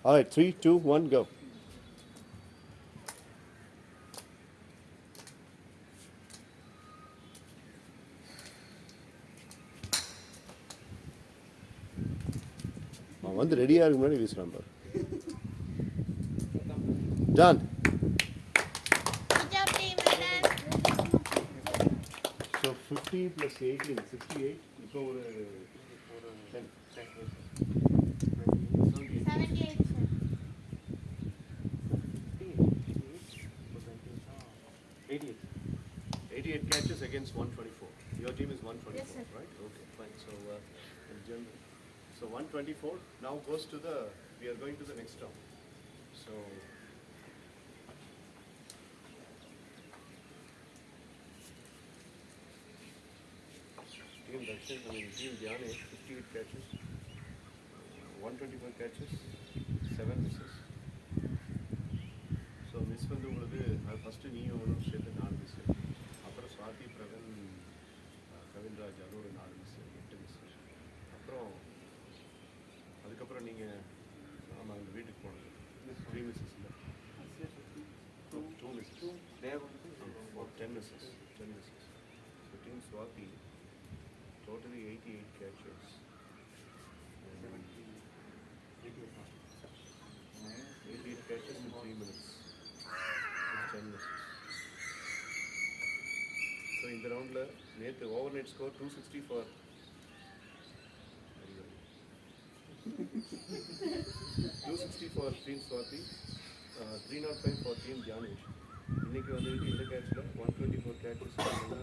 All right, 3, 2, 1, go. வந்து ரெடியாக இருக்கு முன்னாடி வீசுகிறான் பாரு. Done. Good job, team. So 50 plus 18, 68. இப்போ ஒரு 10. 78, sir. 88 catches against 124. Your team is 124, Yes, sir. right? Okay, fine. So, in general, so 124 now goes to the, we are going to the next round. So, team Dakshin, team Dhyan 58 catches, 124 catches, 7 misses. So miss வந்து உங்களுக்கு first நீயும் ஒன்றும் சேர்த்து 4 miss, அப்புறம் ஸ்வாதி பிரவன் கவின்ராஜ் அது ஒரு 4 miss, 8 miss. அப்புறம் அதுக்கப்புறம் நீங்கள் ஆமாம் அந்த வீட்டுக்கு போனது 3 மிஸ்ஸஸ் இல்லை, 2 misses, 10 misses. So team Swathi totally 88 catches. 88 catches in 3 minutes. 10 misses. So in the round நேற்று overnight score 260 for 260 for team Swati, 305 for team Dhyanesh. இன்னைக்கு வந்துட்டு இந்த கேட்சில் 124 catches அப்படின்னா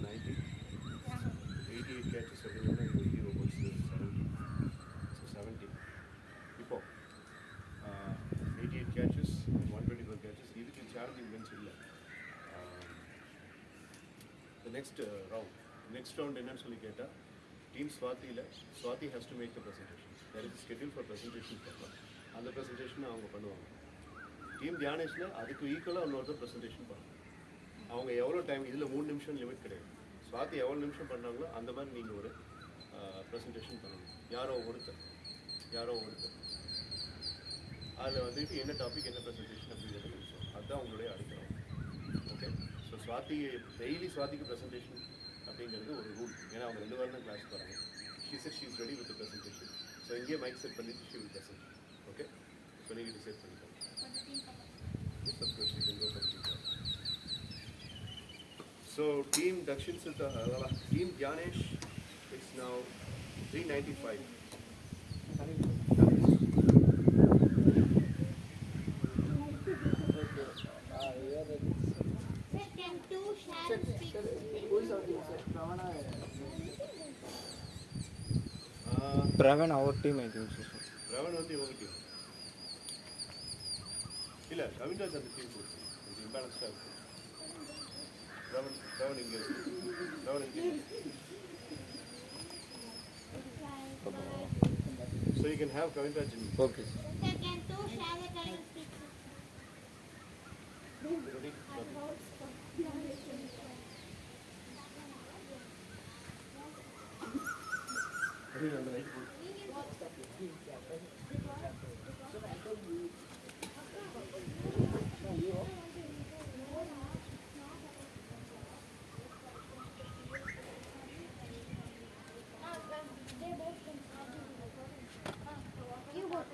90, 88 catches அப்படின்னா 70. So 70. இப்போ 88 catches and 124 catches. இதுக்கு சேலஞ்சிங் பெஞ்ச் இல்லை. Next round என்னன்னு சொல்லி கேட்டால் team Swathi has to make the presentation. There is schedule for presentation பண்ணலாம். அந்த ப்ரெசன்டேஷனை அவங்க பண்ணுவாங்க. டீம் தியானேஷில் அதுக்கு ஈக்குவலாக இன்னொருத்தர் ப்ரெசன்டேஷன் பண்ணணும். அவங்க எவ்வளோ டைம், இதில் 3 நிமிஷம் லிமிட் கிடையாது. ஸ்வாதி எவ்வளோ நிமிஷம் பண்ணாங்களோ அந்த மாதிரி நீங்கள் ஒரு ப்ரெசன்டேஷன் பண்ணணும். யாரோ ஒருத்தர் அதில் வந்துட்டு என்ன டாபிக், என்ன ப்ரெசன்டேஷன் அப்படிங்கிறத நிமிஷம், அதுதான் உங்களுடைய அடிக்கிறோம். ஓகே, ஸோ டெய்லி ஸ்வாதிக்கு ப்ரெசன்டேஷன் அப்படிங்கிறது ஒரு ரூல். ஏன்னா அவங்க 2 வாரம் தான் கிளாஸ் போகிறாங்க. She is ready with presentation. So இங்கேயே மைக் செட் பண்ணிட்டு she will present. Okay, so நீங்கள் டிசைட் பண்ணிக்கோங்க. So team Dakshin Sita, team Dhyanesh, it's now 395. Sir, can two share speak? Pravan, our team, I think so. Pravan வந்து இவங்க team இல்லை, கவின்ராஜ் அந்த team கொஞ்சம் இம்பேலன்ஸ்டாக இருக்குது. Pravan இங்கே so you can have Kavinraj in. Okay. Sir, can two share the current speak? Ready?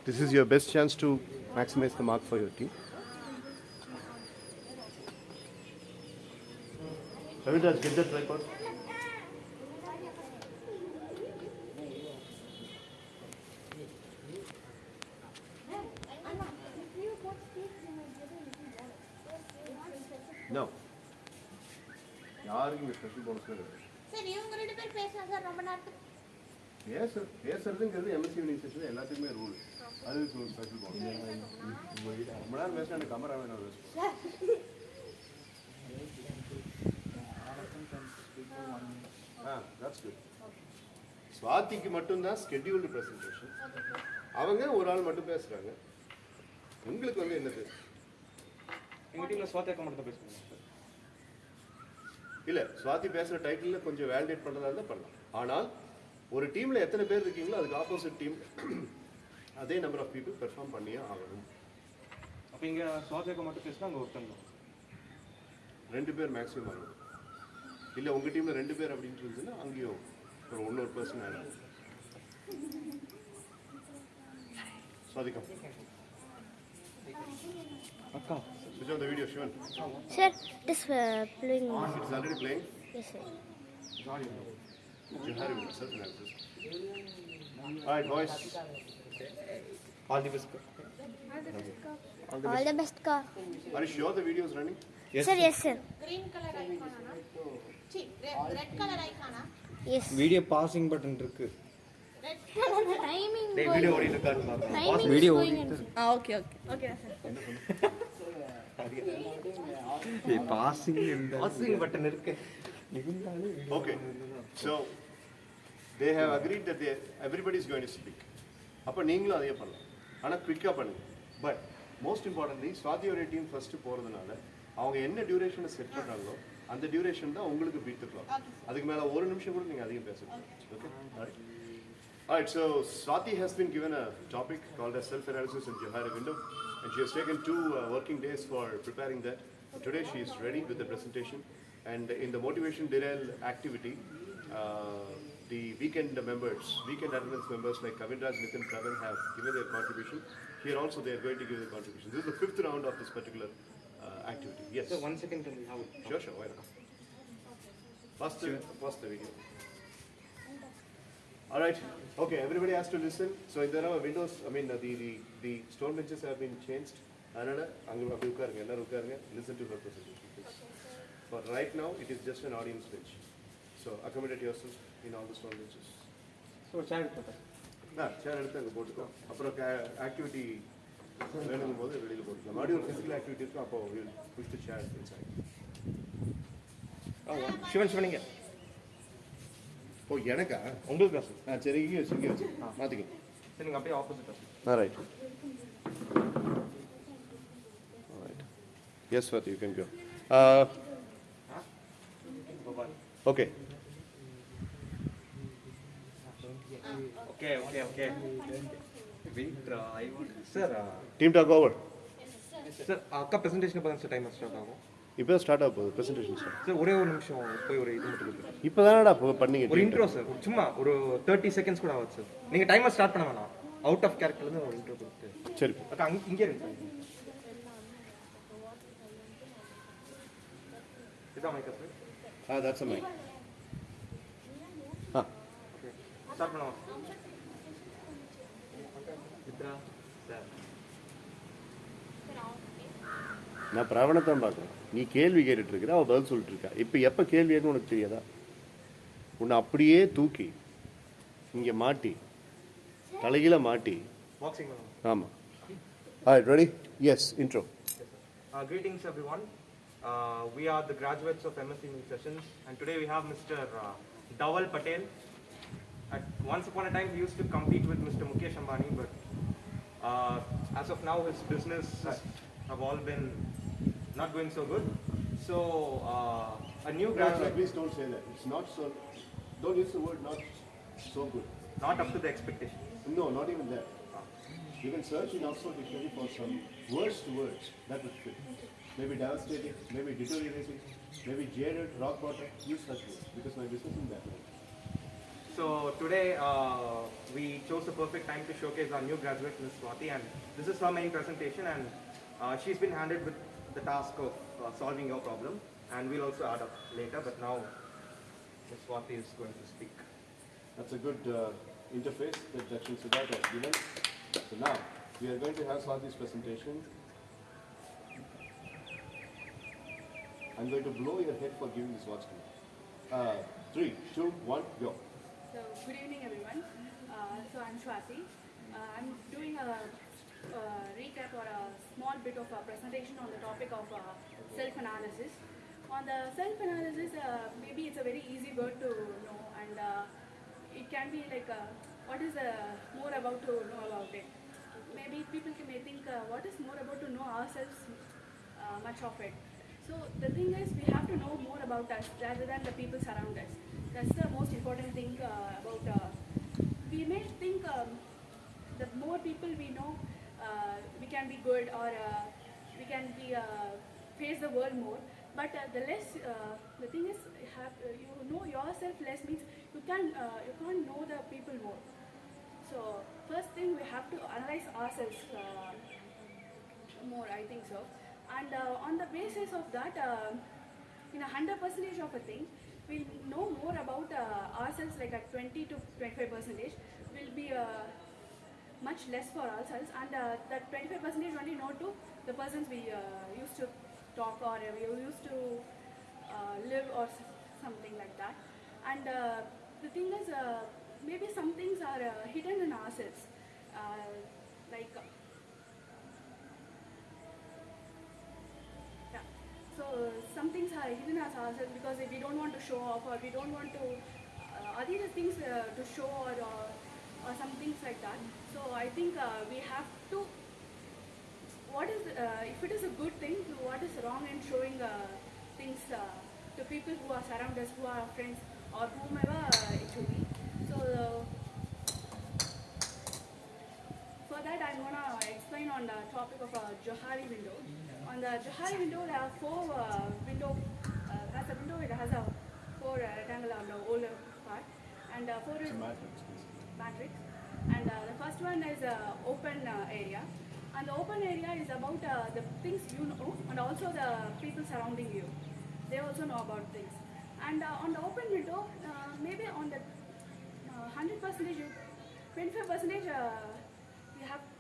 This is your best chance to maximize the mark for your team. Kavinraj, get that tripod. No. யாருக்கு இங்கே special போனஸ்லாம் கிடையாது. Sir இவங்க 2 பேர் பேசலாம் sir ரொம்ப நேரத்துக்கு. பேசுறதுங்கிறது MSc university session எல்லாத்துக்குமே rule. அதுக்கு ஒரு ஸ்பெஷல் போனஸ். ரொம்ப நேரம் பேசினா எனக்கு கமரா வேணும். That's good. ஸ்வாதிக்கு மட்டும்தான் ஸ்கெட்யூல்டு ப்ரெசன்டேஷன். அவங்க ஒரு ஆள் மட்டும் பேசுகிறாங்க. உங்களுக்கு வந்து என்னது? எங்கள் டீமில் ஸ்வாதி அக்கா மட்டும் தான் பேசுகிறேன். இல்லை, ஸ்வாதி பேசுகிற டைட்டிலில் கொஞ்சம் வேலிடேட் பண்ணுறதா இருந்தால் பண்ணலாம். ஆனால் ஒரு டீமில் எத்தனை பேர் இருக்கீங்களோ அதுக்கு ஆப்போசிட் டீம் அதே நம்பர் ஆஃப் பீப்புள் பெர்ஃபார்ம் பண்ணியே ஆகணும். அப்போ இங்கே சுவாதிகா மட்டும் பேசினா அங்கே ஒருத்தன் தான். 2 பேர் மேக்ஸிமம் வரணும். இல்லை உங்கள் டீமில் 2 பேர் அப்படின்ட்டு இருந்துச்சுன்னா அங்கேயும் ஒரு இன்னொரு பர்சன் ஆட் ஆகும். சுவாதிகா அக்கா switch on the video, Shivan. Sir, this playing. It's already playing. Yes, sir. Johari will self-analysis. Alright, boys. All the best. All the best, car. Are you sure the video is running? Sir, yes, sir. Green color icon ana? Red color icon ah? Yes. Video passing button இருக்கு. Red color Timing. டேய் video ஓடிட்டு இருக்கான்னு பாருங்க. Timing video is going ஓடிட்டு on. okay. Okay, sir. ஏய் passing button இருக்கு. இருந்தாலும் Okay. So, they have agreed that everybody is going to speak. அப்போ நீங்களும் அதே பண்ணலாம். ஆனால் குவிக்காக பண்ணுங்க. பட் மோஸ்ட் இம்பார்ட்டன்ட்லி ஸ்வாதியோடைய டீம் ஃபஸ்ட்டு போகிறதுனால அவங்க என்ன டியூரேஷனை செட் பண்ணுறாங்களோ அந்த டியூரேஷன் தான் உங்களுக்கு பீட் த கிளாக். அதுக்கு மேலே ஒரு நிமிஷம் கூட நீங்கள் அதிகம் பேசணும். Okay? Alright, so Swati has been given a topic called as self-analysis in Johari window, and she has taken 2 working days for preparing that. Today she is ready with the presentation, and in the motivation derail activity, the weekend attendance members like Kavinraj, Nitin, Pravan have given their contribution. Here also they are going to give their contribution. This is the 5th round of this particular activity. Yes. So 1 second can we have it? Sure, why not? Pause the video. All right. Okay, everybody has to listen. So if there are windows, I mean the stone benches have been changed. Another, listen to her presentation, please. But right now, it is just an audience bench. So accommodate yourself in all the stone benches. So chair போட்டேன். Chair எடுத்து அங்கே போட்டுக்கோ. அப்புறம் activity வேணுங்கும் போது வெளியில் போட்டுக்கலாம். மறுபடியும் ஒரு ஃபிசிக்கல் ஆக்டிவிட்டி இருக்கும். அப்போ push the chair inside. Sivan ஓ எனக்கா? உங்களுக்கு தான் சார். சரி இங்கே வச்சு மாற்றிக்க. சரி நீங்கள் அப்படியே ஆப்போசிட்டாக Right. Yes, Swati, you can go. Okay. Okay. Wait, I want... Sir, Team talk over. அக்கா ப்ரெசன்டேஷன் இப்போ தான் சார் டைம் ஸ்டார்ட் ஆகும். இப்போ ஸ்டார்ட் ஆக போகுது ப்ரெசன்டேஷன் ஸ்டார்ட். சார் ஒரே ஒரு நிமிஷம் போய் ஒரு இது மட்டும் கொடுத்துருக்கேன். இப்போ தானடா பண்ணீங்க ஒரு இன்ட்ரோ சார், சும்மா ஒரு 30 செகண்ட்ஸ் கூட ஆகுது சார். நீங்கள் டைமர் ஸ்டார்ட் பண்ண வேணாம், அவுட் ஆஃப் கேரக்டர்லேருந்து ஒரு இன்ட்ரோ கொடுத்து. சரி. அக்கா இங்கே இருக்கு சார். இதான் மைக்கா sir. that's a mic. Start பண்ணலாம். சித்ரா சார். நான் பிராவணை தான் பார்க்குறேன். நீ கேள்வி கேட்டுட்டு இருக்கிற, அவள் பதில் சொல்லிட்டு இருக்கா. இப்போ எப்போ கேள்வி ஏன்னு உனக்கு தெரியாதா? உன்னை அப்படியே தூக்கி இங்கே மாட்டி தலையில மாட்டி. பாக்ஸிங் ஆமாம். Alright, ready? Yes, intro. Greetings everyone. We are the graduates of MSc New Sessions, and today we have Mr. Dhaval Patel. Once upon a time he used to compete with Mr. Mukesh Ambani, but as of now his business have all been not going so good. So a new graduate, Please don't say that. It's not so. Don't use the word not so good. not up to the expectation. No, not even that. You can search in Oxford Dictionary for some words to words that would fit. Maybe devastating, maybe deteriorating, maybe jaded, rock bottom. Use such words because my business is that way. So today we chose the perfect time to showcase our new graduate, Ms. Swati, and this is her main presentation, and she's been handed with the task of solving your problem, and we'll also add up later, but now Ms. Swati is going to speak. That's a good interface that Dakshin Siddharth has given. So now we are going to have Swati's presentation. I'm going to blow your head for giving this watch to me. 3, 2, 1, go. So, good evening everyone. So, I'm Swati. I'm doing a recap or a small bit of a presentation on the topic of self-analysis. On the self-analysis, maybe it's a very easy word to know, and it can be like, what is more about to know about it? Maybe people may think, what is more about to know ourselves, much of it. So the thing is, we have to know more about us rather than the people around us. That's the most important thing about. We may think the more people we know, we can be good, or we can be face the world more. But the less, the thing is, you know yourself less means you can't know the people more. So first thing, we have to analyze ourselves more, I think so. And on the basis of that, in 100% of a thing, we'll know more about ourselves, like at 20 to 25% will be much less for ourselves, and that 25% only know to the persons we used to talk, or we used to live, or something like that. And the thing is, maybe some things are hidden in ourselves, like yeah. So some things are hidden as ourselves because we don't want to show off, or we don't want to other things to show, or some things like that. So I think we have to, what is if it is a good thing, what is wrong in showing things to people who are surround us, who are our friends, or whomever it should be. So for that, I'm gonna explain on the topic of a Johari window. On the Johari window, there are four window. That's a window. It has a four rectangle on the older part, and four is matrix. And the first one is open area, and the open area is about the things you know, and also the people surrounding you. They also know about things. And on the open window, maybe on the 100%, 25%,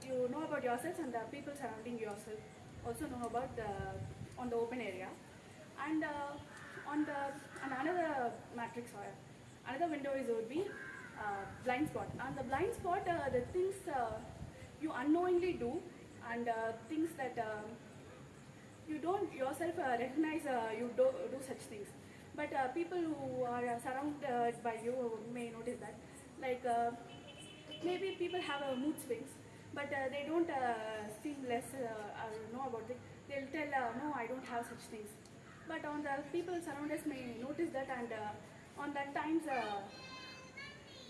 you know about yourself, and the people surrounding yourself also know about on the open area. And on another matrix, or another window would be blind spot. And the blind spot, the things you unknowingly do, and things that you don't yourself recognize, you do such things. But people who are surrounded by you may notice that. Like maybe people have mood swings, but they don't seem less know about it. They'll tell, no, I don't have such things. But on the people surround us may notice that, and on that times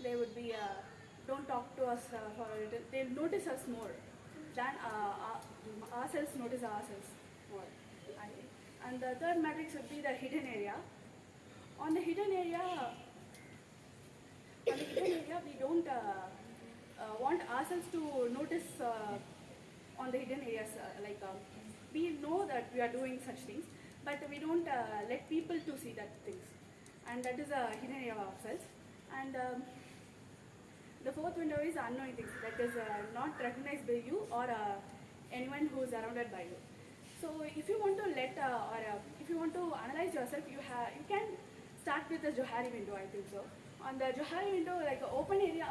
they would be, don't talk to us for it. They'll notice us more than ourselves notice ourselves more, I think. And the third matrix would be the hidden area. On the hidden area, we don't want ourselves to notice on the hidden areas. We know that we are doing such things, but we don't let people to see that things. And that is a hidden area of ourselves. And the fourth window is unknown things, that is not recognized by you, or anyone who is surrounded by you. So if you want to if you want to analyze yourself, you can start with the Johari window, I think so. On the Johari window, like open area,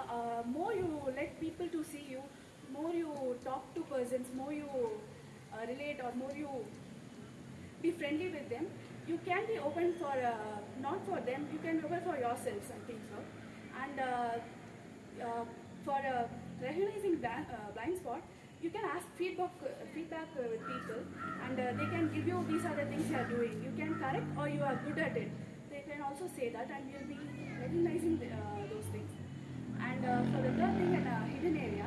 more you let people to see you, more you talk to persons, more you relate, or more you be friendly with them, you can be open for, not for them, you can be open for yourselves, I think so. And for recognizing blind spot, you can ask feedback with people, and they can give you, these are the things you are doing. You can correct, or you are good at it. They can also say that, and you'll be recognizing those things. And for the third thing, in a hidden area,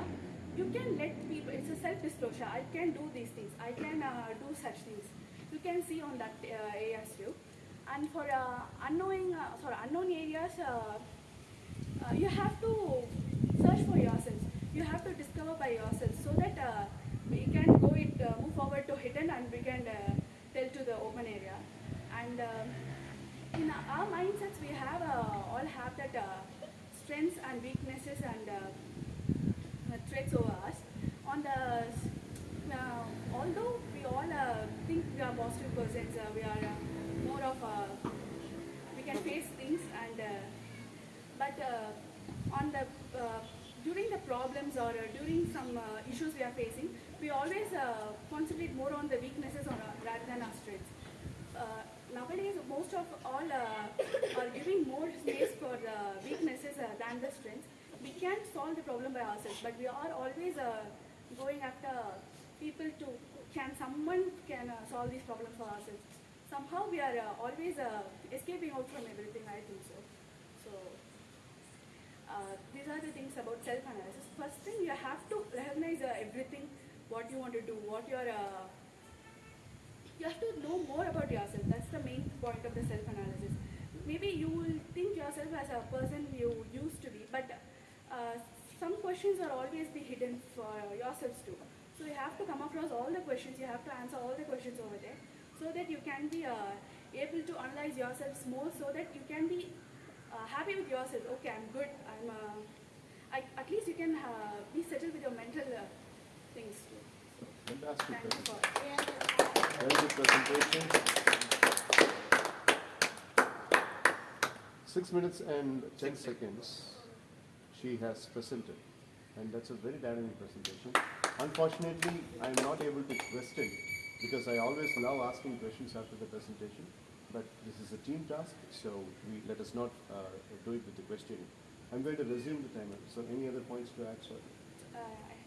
you can let people, it's a self-disclosure. I can do these things. I can do such things. You can see on that areas too. And for unknown areas, you have to search for yourselves. You have to discover by yourselves, so that we can move forward to hidden, and we can tell to the open area. And in our mindsets, we have all have that strengths and weaknesses and traits over us. On the although we all think we are positive persons, we are more of we can face things, and but on the during the problems, or during some issues we are facing, we always concentrate more on the weaknesses rather than our strengths. Nowadays, most of all are giving more space for the weaknesses than the strengths. We can't solve the problem by ourselves, but we are always going after people to, someone can solve these problems for ourselves. Somehow we are always escaping out from everything, I think so. So these are the things about self-analysis. First thing, you have to recognize everything, what you want to do, what your you have to know more about yourself. That's the main point of the self-analysis. Maybe you will think yourself as a person you used to be, but some questions are always be hidden for yourselves too. So you have to come across all the questions, you have to answer all the questions over there, so that you can be able to analyze yourselves more, so that you can be happy with yourself. Okay, I'm good. At least you can be settled with your mental things too. Fantastic Thank you presentation. for. Very good presentation. 6 minutes and 10 seconds she has presented, and that's a very dynamic presentation. Unfortunately, I am not able to question because I always love asking questions after the presentation, but this is a team task, so let us not do it with the questioning. I'm going to resume the timer. So any other points to add, sir? I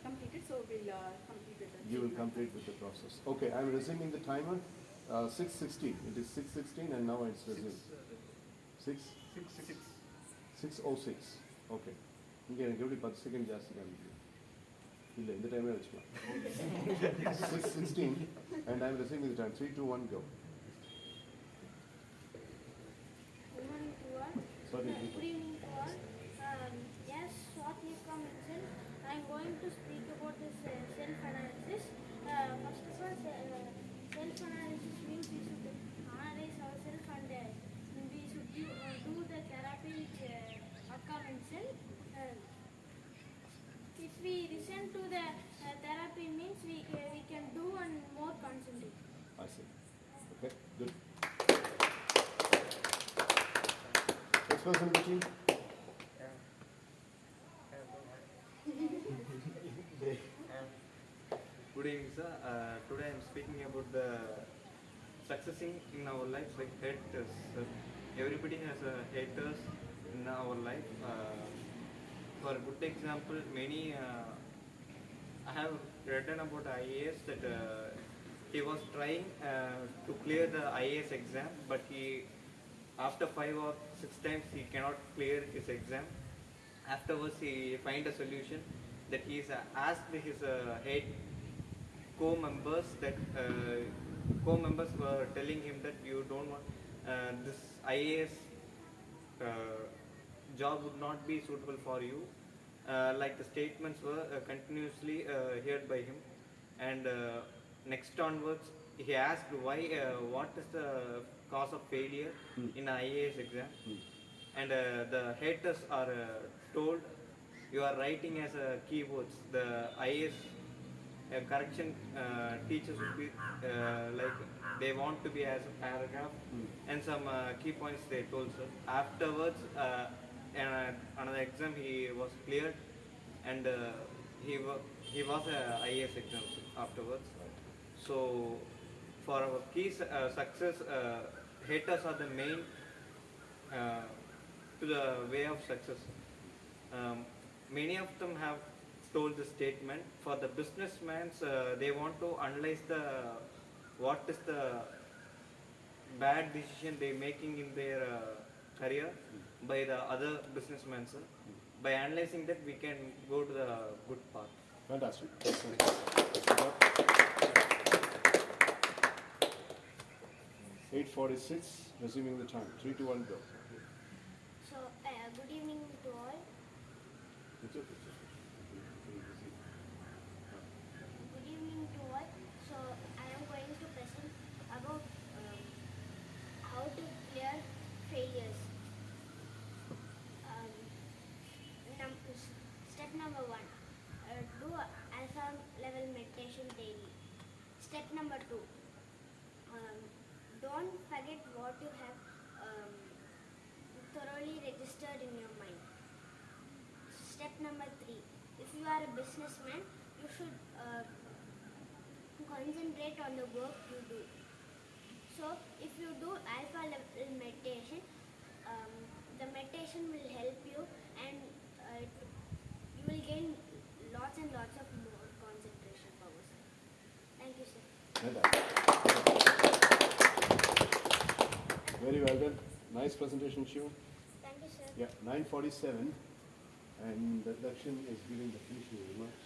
completed, so we'll complete with the. You will complete with the process. Okay, I'm resuming the timer. 6:16. It is 6:16 and now it's resumed. 6:06. Okay. இங்கே எனக்கு எப்படி 10 second ஜாஸ்தி காமிக்குது இல்லை இந்த டைமே வச்சுக்கலாம் 6:16 and I'm resuming the time. 3, 2, 1, go. Good morning to all. Sorry. Good evening to all. Yes, Swati from Vincent. I'm going to speak about this self-analysis. First of all, self-analysis means we should analyze ourselves and we should do the therapy which Akka mentioned. If we listen to the therapy means we can do and more concentrate. I see. Okay, good. Next person in the team. Good evening, sir. Today I am speaking about the successing in our life, like haters. Everybody has haters in our life. For a good example, I have written about IAS that he was trying to clear the IAS exam, but after 5 or 6 times he cannot clear his exam. Afterwards he find a solution that he is asked his head co-members that co-members were telling him that you don't want this IAS job would not be suitable for you. Like the statements were continuously heard by him, and next onwards he asked why what is the cause of failure in IAS exam, and the haters are told you are writing as keywords. The IAS correction teachers would be like they want to be as a paragraph, and some key points they told, sir. Afterwards another exam he was cleared, and he was a IAS exam afterwards. So for our key success, haters are the main to the way of success. Many of them have told the statement. For the businessmen, they want to analyze what is the bad decision they making in their career by the other businessmen, sir. By analyzing that, we can go to the good path. Fantastic. 8:46. Resuming the time. 3, 2, 1, go. So, good evening to all. It's okay. Good evening to all. So I am going to present about how to clear failures. Step number 1, do alpha level meditation daily. Step number 2, don't forget what you have thoroughly registered in your mind. Step number 3, if you are a businessman, you should concentrate on the work you do. So if you do alpha level meditation, the meditation will help you, and you will gain lots and lots of more concentration powers. Thank you, sir. Very well done. Nice presentation, Shiv. Thank you, sir. Yeah, 9:47, and the Dakshin is giving the finishing remarks.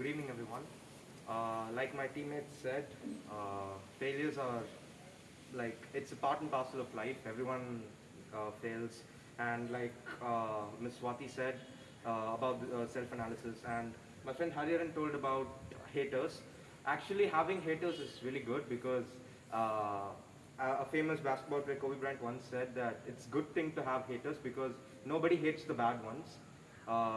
good evening everyone. Like my teammates said, failures are like, it's a part and parcel of life. Everyone fails. And like Ms. Swati said about self-analysis, and my friend Hariharan told about haters. Actually, having haters is really good because a famous basketball player, Kobe Bryant, once said that it's a good thing to have haters because nobody hates the bad ones.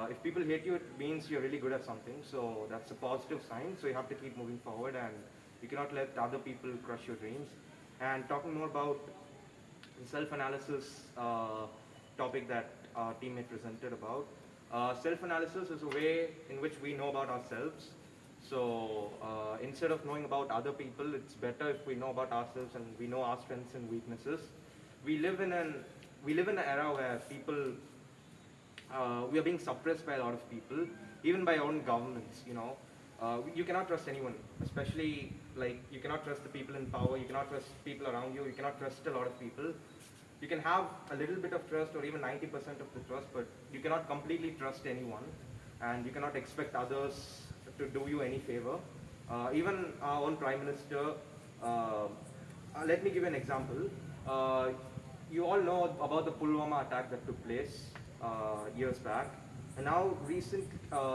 If people hate you, it means you're really good at something. So that's a positive sign. So you have to keep moving forward, and you cannot let other people crush your dreams. And talking more about the self-analysis topic that our teammate presented about, self-analysis is a way in which we know about ourselves. So instead of knowing about other people, it's better if we know about ourselves and we know our strengths and weaknesses. We live in an era where people, we are being suppressed by a lot of people, even by our own governments. You cannot trust anyone, especially like you cannot trust the people in power. You cannot trust people around you. You cannot trust a lot of people. You can have a little bit of trust or even 90% of the trust, but you cannot completely trust anyone, and you cannot expect others to do you any favor. Even our own Prime Minister, let me give you an example. You all know about the Pulwama attack that took place years back, and now recent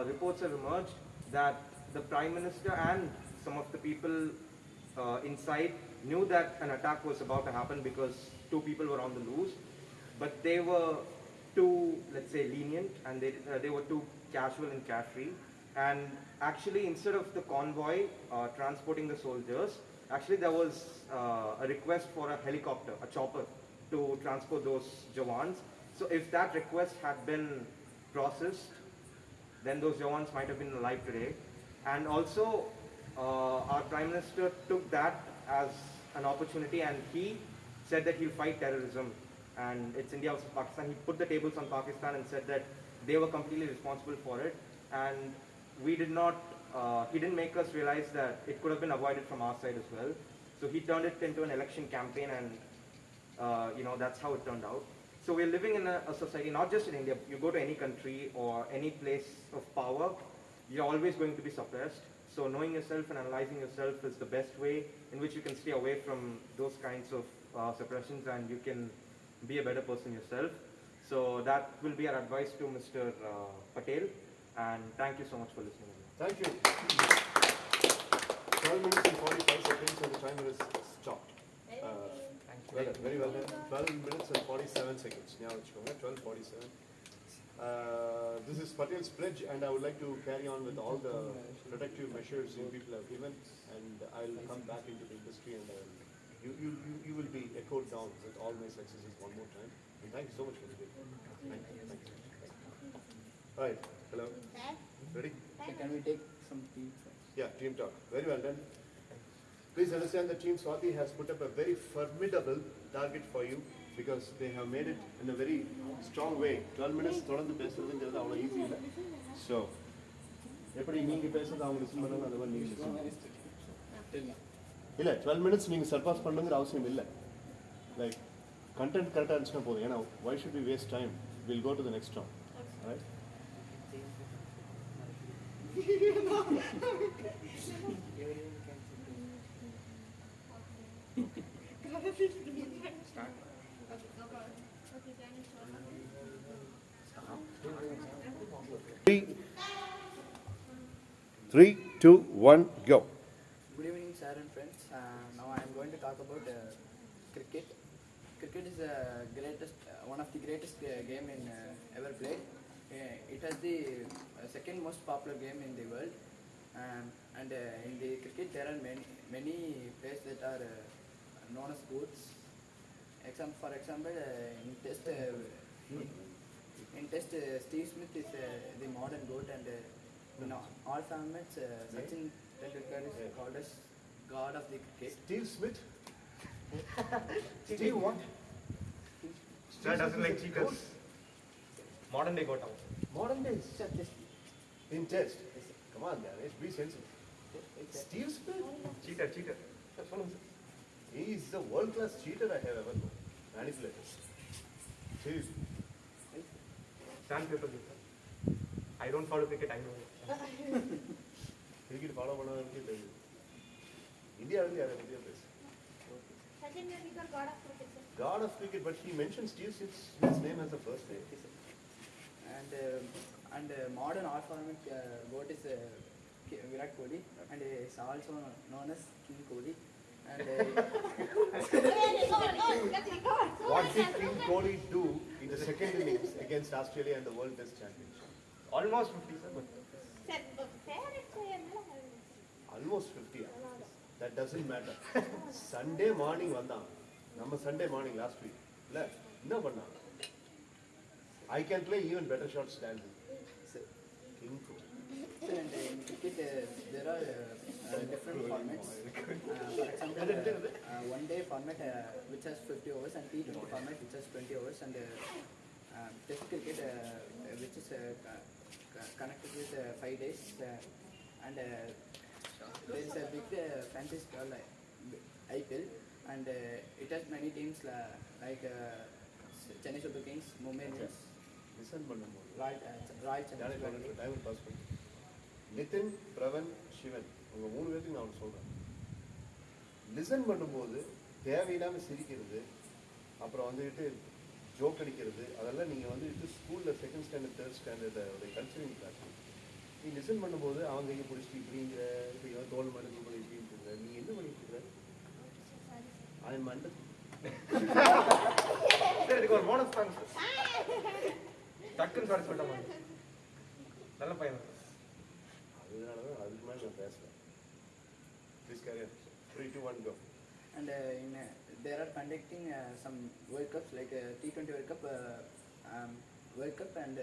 reports have emerged that the Prime Minister and some of the people inside knew that an attack was about to happen because 2 people were on the loose, but they were too, let's say, lenient, and they were too casual and carefree. And actually, instead of the convoy transporting the soldiers, actually there was a request for a helicopter, a chopper, to transport those Jawans. So if that request had been processed, then those Jawans might have been alive today. And also, our Prime Minister took that as an opportunity, and he said that he'll fight terrorism. And it's India versus Pakistan. He put the tables on Pakistan and said that they were completely responsible for it. And we did not, he didn't make us realize that it could have been avoided from our side as well. So he turned it into an election campaign, and that's how it turned out. So we're living in a society, not just in India. You go to any country or any place of power, you're always going to be suppressed. So knowing yourself and analyzing yourself is the best way in which you can stay away from those kinds of suppressions, and you can be a better person yourself. So that will be our advice to Mr. Patel, and thank you so much for listening. Thank you. 12 minutes and 45 seconds, and the timer is stopped. Well done, very well done. 12 minutes and 47 seconds. Now it's 12:47. This is Patel's pledge, and I would like to carry on with all the protective measures you people have given, and I'll come back into the industry, and you will be echoed down with all my successes one more time. And thank you so much for the day. Thank you. Thank you. All right. Hello. Ready? Can we take some tea? Yeah, team talk. Very well done. Please understand that Team Swati has put up a very formidable target for you because they have made it in a very strong way. 12 minutes தொடர்ந்து பேசுறதுங்கிறது அவ்வளவு easy இல்லை. So எப்படி நீங்க பேசுறது அவங்க listen பண்ணாங்க அந்த மாதிரி நீங்க லிசன் இல்ல 12 minutes நீங்க சர்பாஸ் பண்ணணுங்கிற அவசியம் இல்லை. லைக் கண்டென்ட் கரெக்டாக இருந்துச்சுன்னா போதும். ஏன்னா why should we waste time? We'll go to the next round. Right? Three, two, one, go. Good evening, sir and friends. Now I am going to talk about cricket. Cricket is one of the greatest game in ever played. It has the second most popular game in the world, and in the cricket there are many players that are known as goats. For example, in test, Steve Smith is the modern goat, and in all formats, Sachin Tendulkar is called as god of the cricket. Steve Smith? Steve what? Sir doesn't like cheaters. Modern day got out. Modern days. In test. Come on, Ganesh, be sensible. Steve Smith? Cheater. That's one. He is the world-class cheater I have ever known. Manipulator. Seriously. Sandpaper. I don't follow cricket, I know. Cricket follow பண்ணவங்களுக்கே தெரியும். இந்தியாவிலேருந்து யாரை பற்றியும் பேசு. Sachin Tendulkar, God of cricket, sir. God of cricket, but he mentioned Steve Smith's name as the first name. And modern all format goat is Virat Kohli, and is also known as King Kohli. And What did King Kohli do in the second innings against Australia and the World Test Championship? Almost 50, sir. But Almost 50. That doesn't matter. Sunday morning வந்தான். நம்ம Sunday morning last week. இல்ல என்ன பண்ணான்? I can play even better shots than him. King Kohli. and in cricket there are different formats. For example, one day format which has 50 overs, and T20 format which has 20 overs, and Test cricket which is connected with 5 days, and there is a big franchise called IPL, and it has many teams like Chennai Super Kings, Mumbai Indians, Listen பண்ணும்போது Royal யாரை Challengers time pass பண்ணி நிதின், பிரவன், சிவன் உங்க 3 பேருக்கு நான் ஒன்று சொல்றேன். Listen பண்ணும்போது தேவையில்லாமல் சிரிக்கிறது, அப்புறம் வந்துட்டு ஜோக் அடிக்கிறது, அதெல்லாம் நீங்கள் வந்துட்டு ஸ்கூலில் செகண்ட் ஸ்டாண்டர்ட் தேர்ட் ஸ்டாண்டர்ட் ஒரு கல்ச்சரிங் கிளாஸ் நீ லிசன் பண்ணும்போது அவங்க இங்கே பிடிச்சிட்டு இப்படிங்கிற இப்படி தோல் மேலே பண்ணி இப்படின்னு இருக்கிற நீ என்ன பண்ணிட்டு இருக்கிற? அவன் மண்டல் சார் இதுக்கு ஒரு போனஸ் தாங்க சார். டக்குன்னு சாரி சொல்லிட்ட மாதிரி. நல்ல பையன் சார். அதனால தான் அதுக்கு மேலே நான் பேசுகிறேன். Please carry on. 3, 2, 1 go. And they are conducting some World Cups like T20 World Cup, World Cup and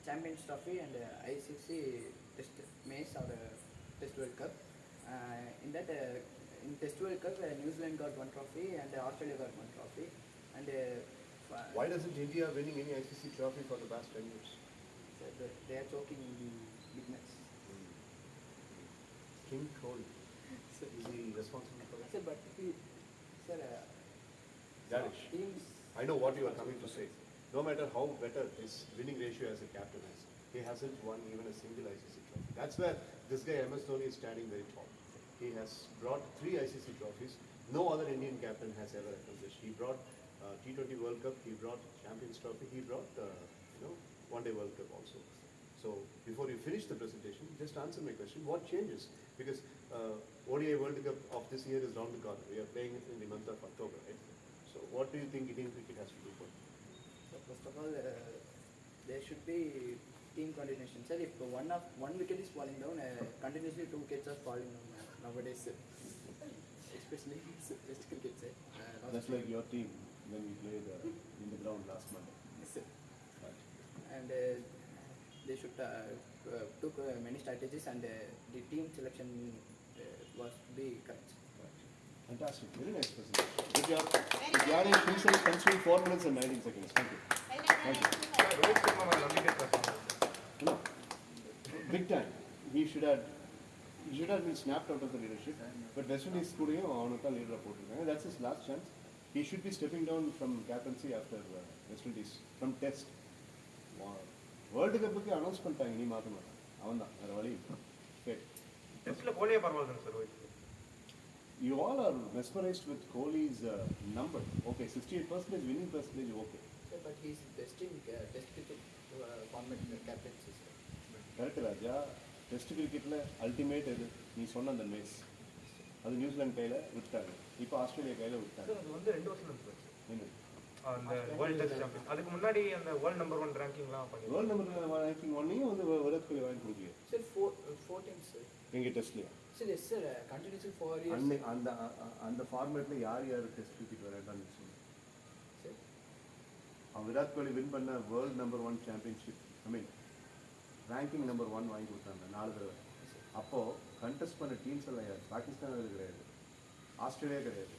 Champions Trophy, and ICC Test Match or Test World Cup. In that in Test World Cup, New Zealand got 1 trophy and Australia got 1 trophy. And Why doesn't India winning any ICC trophy for the past 10 years? they are choking in the big match. King Kohli. Is he responsible for that? Sir, but sir, Danish. teams. I know what you are coming to say. No matter how better his winning ratio as a captain is, he hasn't won even a single ICC trophy. That's where this guy MS Dhoni is standing very tall. He has brought 3 ICC trophies. No other Indian captain has ever accomplished. He brought T20 World Cup. He brought Champions Trophy. He brought One Day World Cup also. So before you finish the presentation, just answer my question. What changes? Because ODI World Cup of this year is round the corner. We are playing it in the month of October, right? So what do you think Indian cricket has to do for it? So first of all, there should be team coordination. Sir, if one wicket is falling down, continuously 2 wickets are falling down nowadays, sir. Especially Test cricket, sir. That's like your team when we played in the ground last Monday. Yes, sir. And they should took many strategies, and the team selection was be correct. Fantastic. Very nice presentation. Good job. Gyani Kingston consumed 4 minutes and 19 seconds. Thank you. Sir Rohit Sharma மேல நம்பிக்கை இருக்கா sir? No. Big time. He should have been snapped out of the leadership. But West Indies கூடயும் அவனுக்கு தான் லீடராக போட்டிருக்காங்க. That's his last chance. He should be stepping down from captaincy after West Indies from Test. World கப்புக்கு announce பண்ணிட்டாங்க, நீ மாற்ற மாட்டான். அவன் தான் வேறு வழி. டெஸ்ட்ல கோலியே பரவாயில்ல sir Rohit. You all are mesmerized with Kohli's number. Okay, 68% winning percentage, okay. Sir, but he is best in Test cricket format captaincy, sir. Correct Raja. Test கிரிக்கெட்டில் அல்டிமேட் எது நீ சொன்ன அந்த மேட்ச், அது நியூசிலாந்து கையில் விட்டாங்க, இப்போ ஆஸ்திரேலியா கையில் விட்டாங்க. சார் அது வந்து 2 வருஷம் சார் என்ன அந்த வேர்ல்டு டெஸ்ட் சாம்பியன். அதுக்கு முன்னாடி அந்த வேர்ல்ட் நம்பர் 1 ரேங்கிங்லாம் பண்ணி வேர்ல்டு நம்பர் ரேங்கிங் ஒன்னையும் வந்து விராட் கோலி வாங்கி கொடுக்கலையே Sir, four times, sir. எங்கள் டெஸ்ட்லையா? Sir, yes, sir. Continuously 4 years. அந்த ஃபார்மேட்டில் யார் டெஸ்ட் கிரிக்கெட் விளையாண்டான்னு சொல்லுங்க. Sir. அவன் விராட் கோலி வின் பண்ண வேர்ல்டு நம்பர் 1 சாம்பியன்ஷிப், ஐ மீன் ரேங்கிங் நம்பர் 1 வாங்கி கொடுத்தாங்க 4 தடவை. அப்போது கண்டெஸ்ட் பண்ண டீம்ஸ் எல்லாம் யார்? பாகிஸ்தான் அது கிடையாது, ஆஸ்திரேலியா கிடையாது,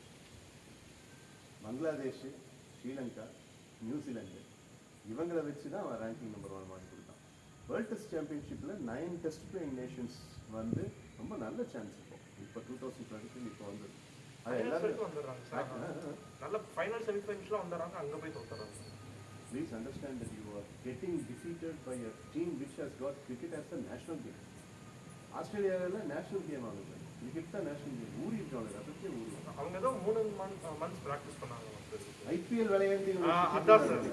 பங்களாதேஷ், ஸ்ரீலங்கா, நியூசிலாந்து, இவங்களை வச்சு தான் அவன் ரேங்கிங் நம்பர் 1 வாங்கி கொடுத்தான். வேர்ல்டு டெஸ்ட் சாம்பியன்ஷிப்பில் 9 டெஸ்ட் பிளேயிங் நேஷன்ஸ் வந்து ரொம்ப நல்ல சான்ஸ் இப்போ 2023 இப்போ வந்து அது எல்லாரும் வந்துடுறாங்க சார். நல்ல ஃபைனல் செமிஃபைனல்ஸ்லாம் வந்துடுறாங்க, அங்கே போய் தோத்துறாங்க. Please understand that you are getting defeated by a team which has got cricket as a national game. ஆஸ்திரேலியாவில் நேஷனல் கேம் ஆகுது. கிரிக்கெட் தான் நேஷனல் கேம். ஊறி இருக்காங்க, ரத்தத்தையே ஊறி. அவங்க ஏதோ 3 months ப்ராக்டிஸ் பண்ணாங்க மாஸ்டர். ஐபிஎல் விளையாண்டு அதான் சார்.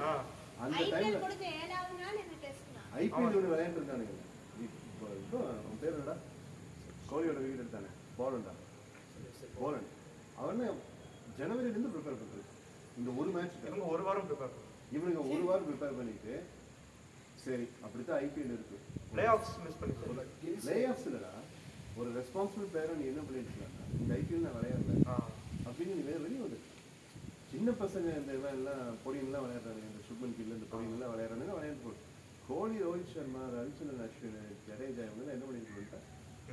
அந்த IPL டைம்ல கொடுத்து 7வது நாள் எனக்கு டெஸ்ட் தான். ஐபிஎல் ஒன்று விளையாண்டுருக்கானுங்க. இப்போ அவன் பேர் என்னடா, கோலியோட விக்கெட் எடுத்தானே, போலண்ட். அவனை ஜனவரியிலேருந்து ப்ரிப்பேர் பண்ணுறது இந்த ஒரு மேட்ச். இவங்க ஒரு வாரம் ப்ரிப்பேர் இவனுங்க ஒரு வாரம் ப்ரிப்பேர் பண்ணிட்டு சரி அப்படித்தான் ஐபிஎல் இருக்கு. ப்ளே ஆஃப்ஸ் மிஸ் பண்ணிட்டு ப்ளே ஆஃப்ஸ் இல்லடா, ஒரு ரெஸ்பான்சிபிள் பிளேயரை நீ என்ன பண்ணிட்டு இந்த ஐபிஎல் நான் விளையாடல அப்படின்னு நீ வெளியே வந்து சின்ன பசங்க இந்த எல்லாம் பொடியெல்லாம் விளையாடுறாங்க, இந்த சுப்மன் கில் இந்த பொடியெல்லாம் விளையாடுறாங்க, விளையாண்டு போட்டு கோலி, ரோஹித் சர்மா, ரவிச்சந்திரன் அஸ்வின், ஜடேஜா இவங்கெல்லாம் என்ன பண்ணிட்டு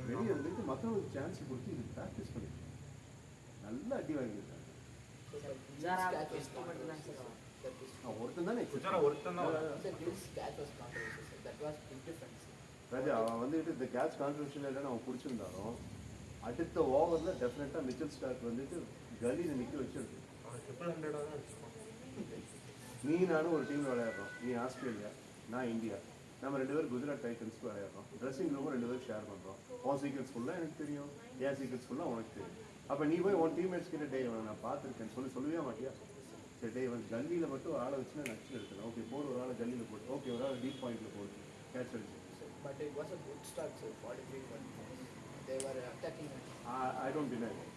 வெளியே வந்துட்டு மற்றவங்களுக்கு சான்ஸ் கொடுத்து இது ப்ராக்டிஸ் பண்ணிட்டு நல்லா அடி வாங்கியிருக்காங்க. ஒருத்தன் தானே ராஜா, அவன் வந்துட்டு இந்த கேட்ச் கான்ட்ரிபியூஷன் இல்லைன்னு அவன் பிடிச்சிருந்தாலும் அடுத்த ஓவரில் டெஃபினட்டாக மிச்சல் ஸ்டார்க் வந்துட்டு கலியில் நிற்க வச்சிருக்கு. நீ நானும் ஒரு டீமில் விளையாடுறோம், நீ ஆஸ்திரேலியா நான் இந்தியா, நம்ம 2 பேரும் குஜராத் டைட்டன்ஸ்க்கு விளையாடுறோம். ட்ரெஸ்ஸிங் ரூமும் 2 பேரும் ஷேர் பண்ணுறோம். உன் சீக்ரெட்ஸ் ஃபுல்லாக எனக்கு தெரியும், என் சீக்ரெட்ஸ் ஃபுல்லாக உனக்கு தெரியும். அப்போ நீ போய் உன் டீம்மேட்ஸ் கிட்ட டே இவனை நான் பார்த்துருக்கேன் சொல்லவே மாட்டியா? சரி டே இவன் கல்லியில் மட்டும் ஆளை வச்சு நான் நச்சு எடுக்கணும். ஓகே போடு, ஒரு ஆளை கல்லியில் போட்டு, ஓகே ஒரு ஆள் டீப் பாயிண்டில் போட்டு கேட்ச் அடிச்சு. But it was a good start, so 43 points. They were attacking. I don't deny it.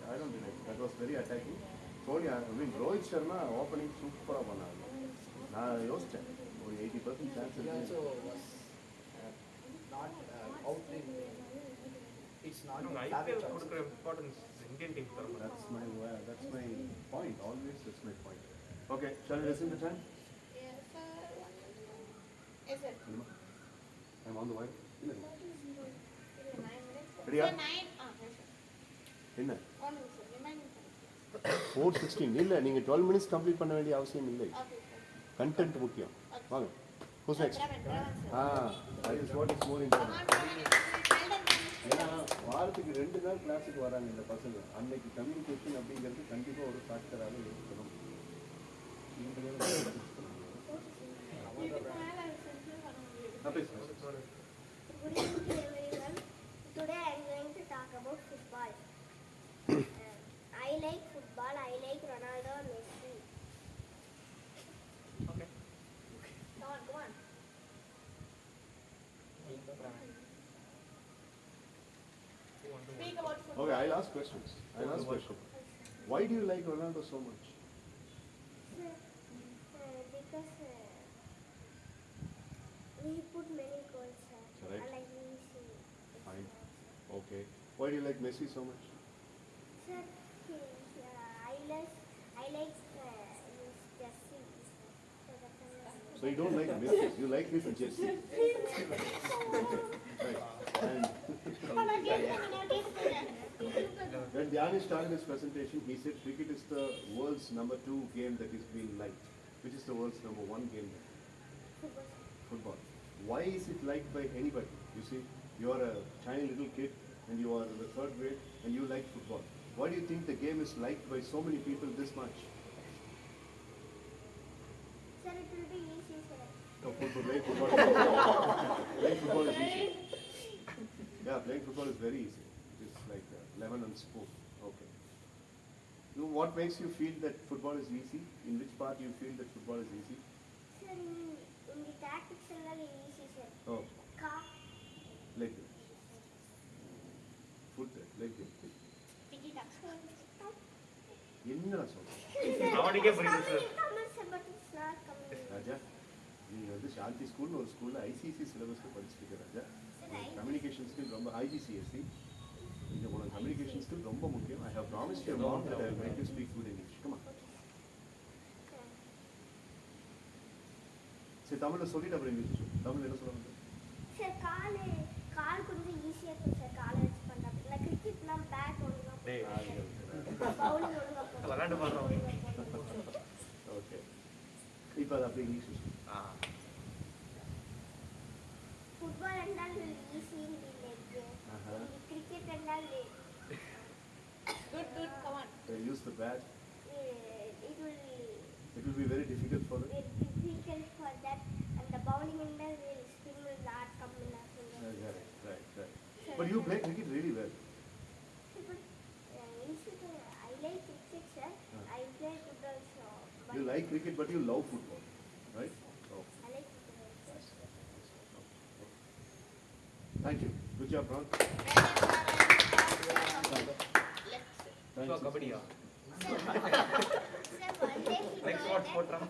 That was very attacking. Kohli, I mean, Rohit Sharma opening super பண்ணாங்க. நான் யோசிச்சேன் ஒரு 80% சான்ஸ் He இருக்கு. also was not out in. It's not IPL கொடுக்குற importance Indian team தரும். That's my point. Always that's my point. Okay, shall we listen to time? Yes, sir. Yes, sir. I'm on the line. இல்லை 9 minutes. Ready? Sir, 9. Yes, sir. என்ன 1 minute, sir. Remaining time. 4:16 இல்லை, நீங்கள் 12 minutes complete பண்ண வேண்டிய அவசியம் இல்லை. Okay, sir. Content முக்கியம். வாங்க. Who's next? Draven, That is what is more Come important. on, Draven. ஏன்னா வாரத்துக்கு 2 நாள் கிளாஸுக்கு வராங்க இந்த பசங்க. அன்னைக்கு கம்யூனிகேஷன் அப்படிங்கிறது கண்டிப்பாக ஒரு ஃபேக்டராக இருக்கணும். Good evening everyone. Today I am going to talk about football. I like football. I like Ronaldo and Messi. Okay. Go on. Speak about football. Okay, I'll ask questions. Why do you like Ronaldo so much? Because he put many goals. Right. I like Messi. Fine. Okay. Why do you like Messi so much? Sir, I like his jersey. So you don't like Messi, you like his jersey. Right. And when Dhyan started his presentation, he said cricket is the world's number 2 game that is being liked. Which is the world's number 1 game? Football. Why is it liked by anybody? You see, you are a tiny little kid and you are in the 3rd grade and you like football. Why do you think the game is liked by so many people this much? Sir, it will be easy, sir. No, playing football is easy. Yeah, playing football is very easy. It is like lemon and spoon. Okay. Now, what makes you feel that football is easy? In which part you feel that football is easy? Sir, in the tactics all easy, sir. Oh, Car. leg game. Foot leg game. என்னடா சொல்ற அவனுக்கே புரியுது sir. But it's not coming. ராஜா, நீ வந்து சாந்தி ஸ்கூல்னு ஒரு ஸ்கூல்ல ICC சிலபஸ்ல படிச்சிருக்க ராஜா. கம்யூனிகேஷன் ஸ்கில் ரொம்ப ஐபிசிஎஸ்சி. இது உனக்கு கம்யூனிகேஷன் ஸ்கில் ரொம்ப முக்கியம். I have promised you mom that I will make you speak good English. Come on. சரி தமிழ்ல சொல்லிட்டு அப்புறம் இங்கிலீஷ் சொல்லு. தமிழ்ல என்ன சொல்ல வந்த? சார் கால் கொஞ்சம் ஈஸியா இருக்கும் சார். கால் வச்சு பண்றது. இல்ல கிரிக்கெட்லாம் பேட் ஒழுங்கா டேய் பவுலிங் ஒழுங்கா போடணும். விளையாண்டு பாடுறோம். ஓகே. இப்போ அது அப்படியே இங்கிலீஷ் சொல்லு. ஃபுட்பால் என்றால் ஈஸி இன் தி லெக். கிரிக்கெட் என்றால் Good, come on. They use the bat. it It will be very difficult for them. be difficult for that, and the bowling என்றால் spin will not come in as well. Right. But But you play cricket really well. I like cricket, sir. I play football, so. You like cricket, but you love football, right? Oh, I like football, sir. thank you. Good job, Ron. So, kabaddi. Sir, one day he Next told what that, sport, Ram?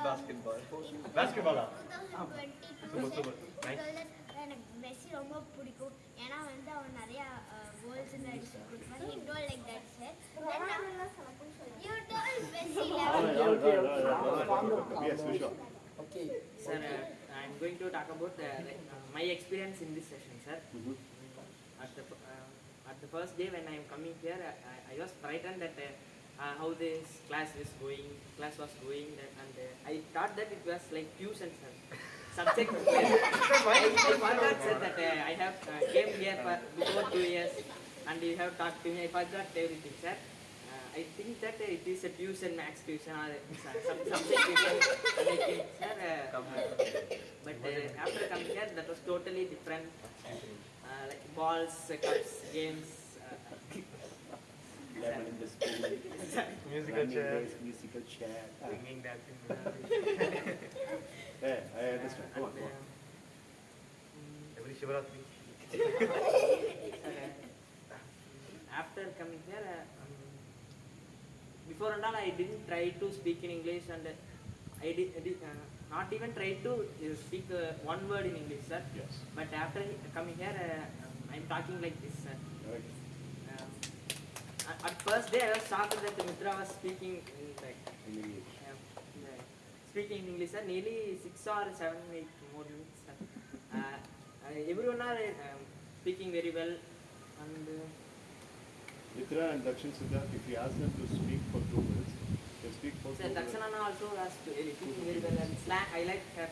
Basketball. Basketball. 2022 Super. Nice. எனக்கு Messi ரொம்ப பிடிக்கும் ஏன்னா வந்து அவன் நிறைய goals அடிச்சு கொடுப்பான் he told like that sir you told Messi Yes, Vishwa. Okay, sir, I'm going to talk about my experience in this session, sir. Mhm. At the first day when I am coming here, I was frightened that how this class was going, and I thought that it was like tuition, sir. Subject. I forgot, sir, that I have came here for before 2 years, and you have talked to me. I forgot everything, sir. I think that it is a tuition, max tuition, or some subject tuition. And I think, sir, but after coming here, that was totally different. Like balls, cups, games. Lemon in the spoon. Musical Running chair. race, musical chair. Singing, dancing. Yeah, I understand. Come on, come on. Every Shivaratri. After coming here, before and all, I didn't try to speak in English, and I did not even try to speak one word in English, sir. Yes. But after coming here, I'm talking like this, sir. Right. At first day, I was shocked that Mitra was speaking in like In English. speaking in English, sir. Nearly 6 or 7, 8 more minutes, sir. Everyone are speaking very well, and Mitra and Dakshin Siddharth, if you ask them to speak for 2 minutes, they'll speak for 2 sir, minutes. Dakshanana also was speaking very well, and slang. I like her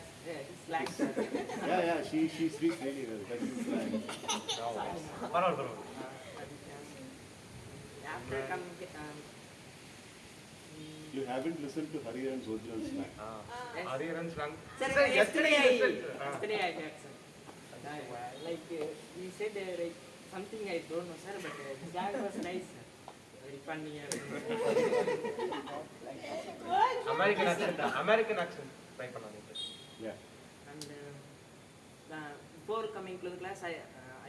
slang, sir. Yeah, she speaks really well. Dakshin slang. Parallel. After coming, You haven't listened to Hariharan's original slang. Hariharan slang. sir, Sir, yesterday I listened. heard, sir. Like he said like something I don't know, sir, but the slang was nice, sir. Very funny. American accent. Try பண்ணாதீங்க. Yeah. And before coming to the class, I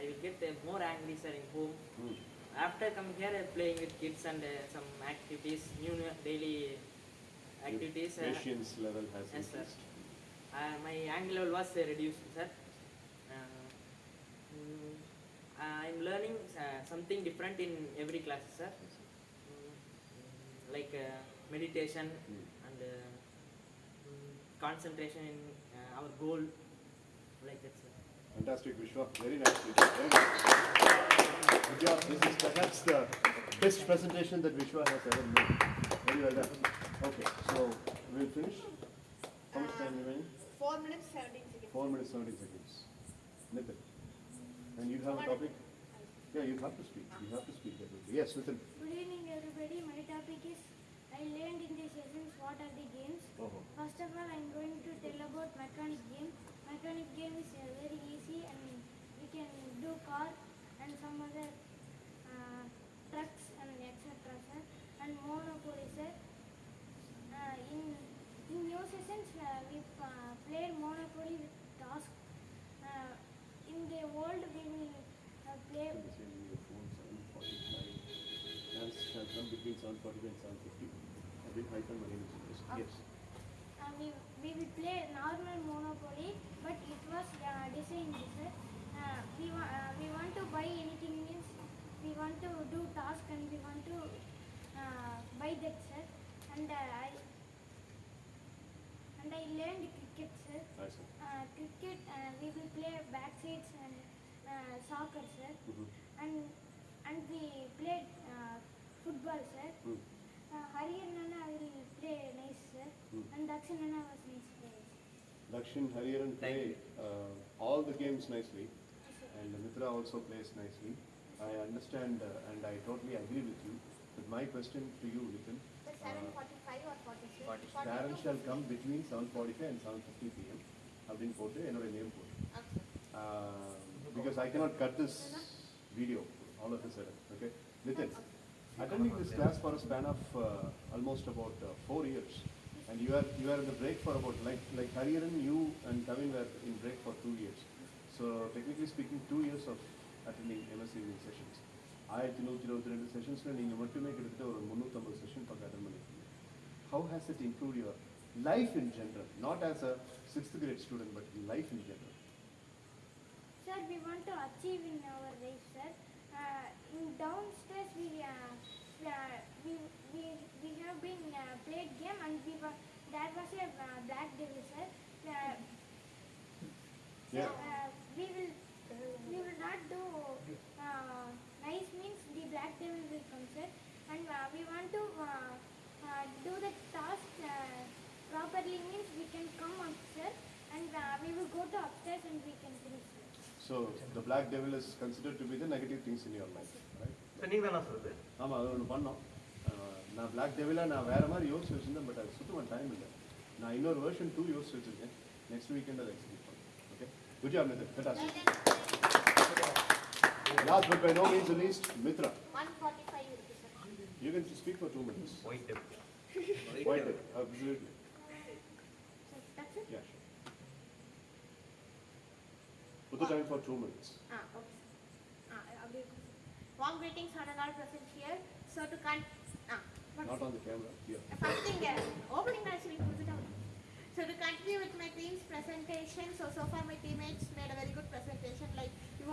will get more angry, sir, in home. Hmm. After coming here, playing with kids and some activities, new daily activities. Patience level has Yes, sir. increased. My anger level was reduced, sir. I'm learning something different in every class, sir. Like meditation and concentration in our goal, like that, sir. Fantastic, Vishwa. Very nice. Vishwa. Very nice. Good job. This is perhaps the best presentation that Vishwa has ever made. Very well done. Okay, so we'll finish. How much time remaining? 4 minutes 17 seconds. 4 minutes 17 seconds. Nitin. And you have a topic? Yeah, you have to speak. You have to speak. Definitely. Yes, Nitin. Good evening, everybody. My topic is I learned in these sessions what are the games. Oh. First of all, I'm going to tell about mechanic game. Mechanic game is very easy, and we can do car and some other trucks and etc. sir. And Monopoly, sir. In new sessions, we played Monopoly with task. In the world, we will play. Your phone 7:45. Dance shall come between 7:45 and 7:50. I've been hyphen my name is Yes. We will play normal Monopoly, but it was designed, sir. We want to buy anything means we want to do task and we want to buy that, sir. And I learned cricket, sir. Nice. Cricket we will play backsides and soccer, sir. And we played football, sir. Hariharan will play nice, sir. And Dakshanana was nice player. Dakshin, Hariharan play all the games nicely, and Mitra also plays nicely. I understand and I totally agree with you. But my question to you, Nitin, But 7:45 or 46? parents shall come between 7:45 and 7:50 p.m. அப்படின்னு போட்டு என்னோட name போட்டு because I cannot cut this video all of a sudden. Okay, Nitin, attending this class for a span of almost about 4 years, and you are in the break for about like Hariharan, you and Kavin were in break for 2 years. So technically speaking, 2 years of attending MS evening sessions. 1122 செஷன்ஸில் நீங்கள் மட்டுமே கிட்டத்தட்ட ஒரு 350 session பக்கம் attend பண்ணியிருக்கீங்க. How has it improved your life in general, not as a 6th grade student, but life in general? Sir, we want to achieve in our life, sir. In downstairs, we have been played game and that was a black devil, sir. Yeah. We will not do nice means the black devil will come, sir. And we want to do the task properly means we can come up, sir. And we will go to upstairs and we can finish, sir. So the black devil is considered to be the negative things in your life, right? So நீங்க தானே சொல்றது? ஆமாம், அது ஒன்று பண்ணோம். நான் black டெவிலாக நான் வேறு மாதிரி யோசிச்சு வச்சுருந்தேன், பட் அது சுத்தமாக டைம் இல்லை. நான் இன்னொரு வெர்ஷன் 2 யோசிச்சு வச்சுருக்கேன். நெக்ஸ்ட் வீக்கெண்ட் அதை எக்ஸிக்யூட் பண்ணேன். Okay, good job Nitin. Fantastic. Last but by no means the least, Mitra. 145 இருக்கு sir. You can speak for 2 minutes. White devil. White devil, absolutely. So that's it. Yeah, sure. Put the time for 2 minutes. Okay. Abhi. Warm greetings on all present here. So to Not on the camera. Here. first thing, opening actually put it down. So to continue with my team's presentation, so far my teammates made a very good presentation. Like we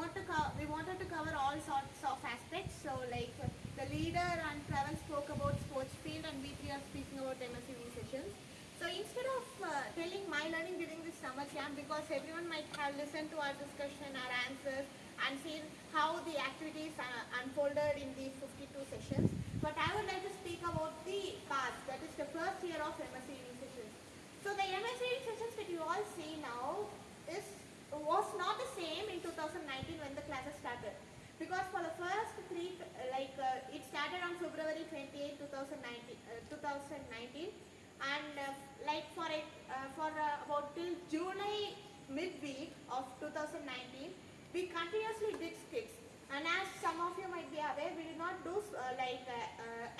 wanted to cover all sorts of aspects. So like the leader and Pravan spoke about sports field, and we three are speaking about MSCV sessions. So instead of telling my learning during this summer camp, because everyone might have listened to our discussion, our answers, and seen how the activities unfolded in these 52 sessions, but I would like to speak about the past, that is the first year of MSCV sessions. So the MSCV sessions that you all see now was not the same in 2019 when the classes started. Because for the first three, it started on February 28, 2019, and for about till July midweek of 2019, we continuously did skits. And as some of you might be aware, we did not do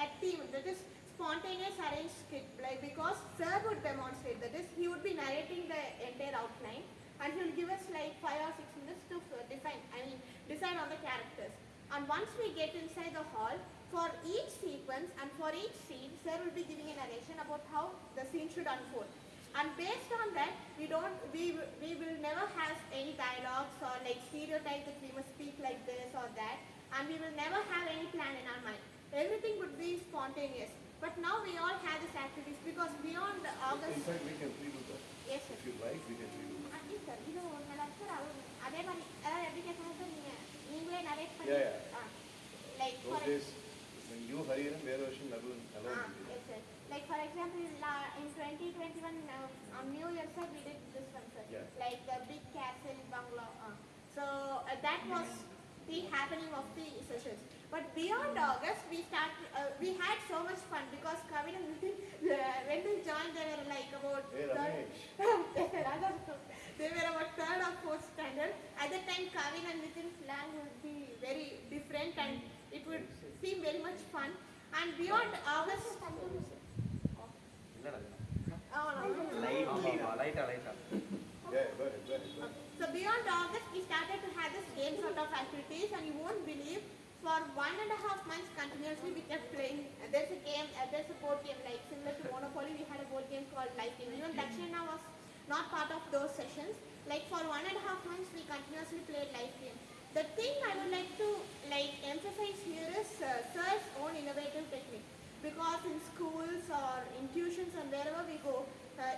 a theme, that is spontaneous arranged skit, because sir would demonstrate, that is he would be narrating the entire outline, and he will give us 5 or 6 minutes to decide on the characters. And once we get inside the hall, for each sequence and for each scene, sir will be giving a narration about how the scene should unfold. And based on that, we will never have any dialogues or stereotypes that we must speak like this or that, and we will never have any plan in our mind. Everything would be spontaneous. But now we all have these activities, because beyond August. In fact, we can redo that. Yes, sir. If you like, we can redo that. Yes, sir. இது ஒரு lecture அதே மாதிரி எப்படி கேட்கணும் sir, நீங்களே narrate பண்ணி. Yeah. Those days, when you Hariharan, their version alone. Yes, sir. For example, in 2021 on New Year, sir, we did this one, sir. Yeah. Like the big castle bungalow. So that was the happening of the sessions. But beyond August, we had so much fun, because Kavin and Nitin, when they joined, they were about Hey, Ramesh. they were about 3rd or 4th standard. At that time, Kavin and Nitin's slang would be very different, and it would seem very much fun. And beyond August, Lighter. Yeah, go ahead. so beyond August, we started to have this game sort of activities, and you won't believe, for 1.5 months continuously we kept playing. There's a board game similar to Monopoly. We had a board game called Life Game. Even Dakshina was not part of those sessions. For 1.5 months we continuously played Life Game. The thing I would like to emphasize here is sir's own innovative technique. Because in schools or in tuitions and wherever we go,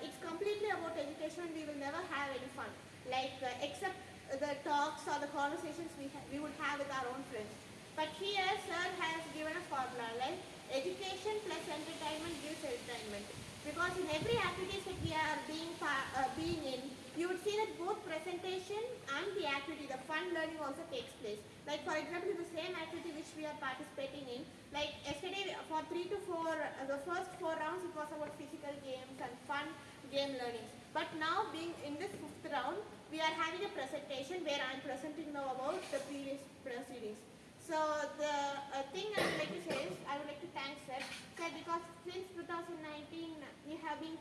it's completely about education, and we will never have any fun. Except the talks or the conversations we would have with our own friends. But here, sir has given a formula, education plus entertainment gives entertainment. Because in every activity that we are being in, you would see that both presentation and the activity, the fun learning also takes place. For example, the same activity which we are participating in, yesterday for 3 to 4, the first 4 rounds, it was about physical games and fun game learning. But now, being in this 5th round, we we are having a presentation where I am presenting now about the previous proceedings. So the thing I would like to say is, I would like to thank sir, because since 2019 we have been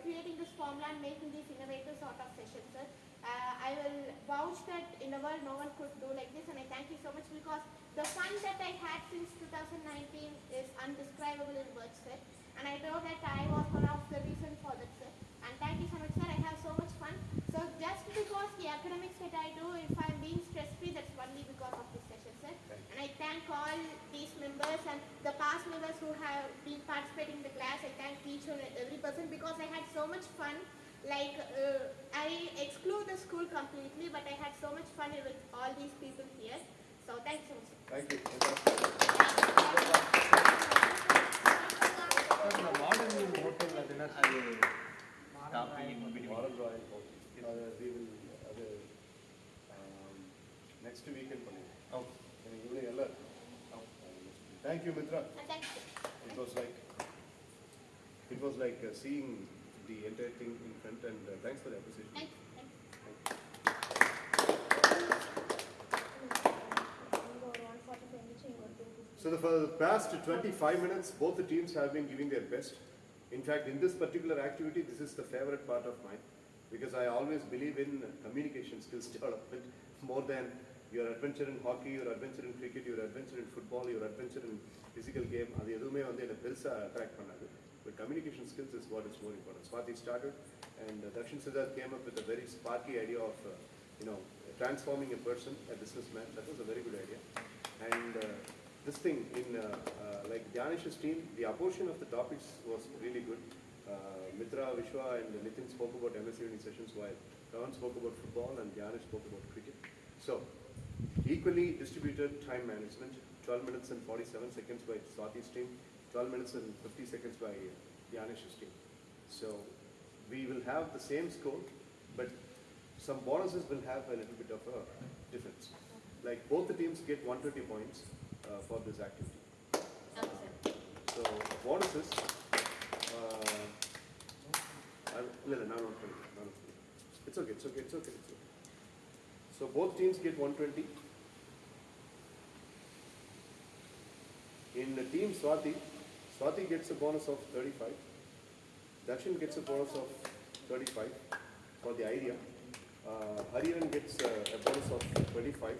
creating this formula and making these innovative sort of sessions, sir. I will vouch that in the world no one could do like this, and I thank you so much, because the fun that I had since 2019 is undescribable in words, sir. And I know that I was one of the reasons for that, sir. And thank you so much, sir. I have so much fun. So just because the academics that I do, if I'm being stress-free, that's only because of this session, sir. And I thank all these members and the past members who have been participating in the class. I thank each and every person, because I had so much fun. Like, I exclude the school completely, but I had so much fun with all these people here. So thank you so much, sir. Thank you. மாடர்னிங் hotel அதுனா அது டாப்பிங் Model Royal Hotel. We will next weekend பண்ணிடுவோம். Okay எனக்கு இவ்வளோ எல்லாம் இருக்கு. Thank you, Mitra. And thank you, sir. It was like seeing the entire thing in front, and thanks for the appreciation. Thank you. Thank you. So for the past 25 minutes, both the teams have been giving their best. In fact, in this particular activity, this is the favorite part of mine, because I always believe in communication skills development more than your adventure in hockey, your adventure in cricket, your adventure in football, your adventure in physical game. அது எதுவுமே வந்து என்ன பெருசா attract பண்ணாது. But communication skills is what is more important. Swati started, and Dakshin Siddharth came up with a very sparky idea of, transforming a person, a businessman. That was a very good idea. And this thing in like Dhanish's team, the apportion of the topics was really good. Mitra, Vishwa, and Nitin spoke about MSc Uni sessions, while Ravan spoke about football and Dhanish spoke about cricket. So, equally distributed time management, 12 minutes and 47 seconds by Swati's team, 12 minutes and 50 seconds by Dhanish's team. So, we will have the same score, but some bonuses will have a little bit of a difference. Like both the teams get 120 points for this activity. Okay, sir. So, bonuses, it's okay. So both teams get 120. In the team Swati gets a bonus of 35. Dakshin gets a bonus of 35 for the idea. Hariran gets a bonus of 25.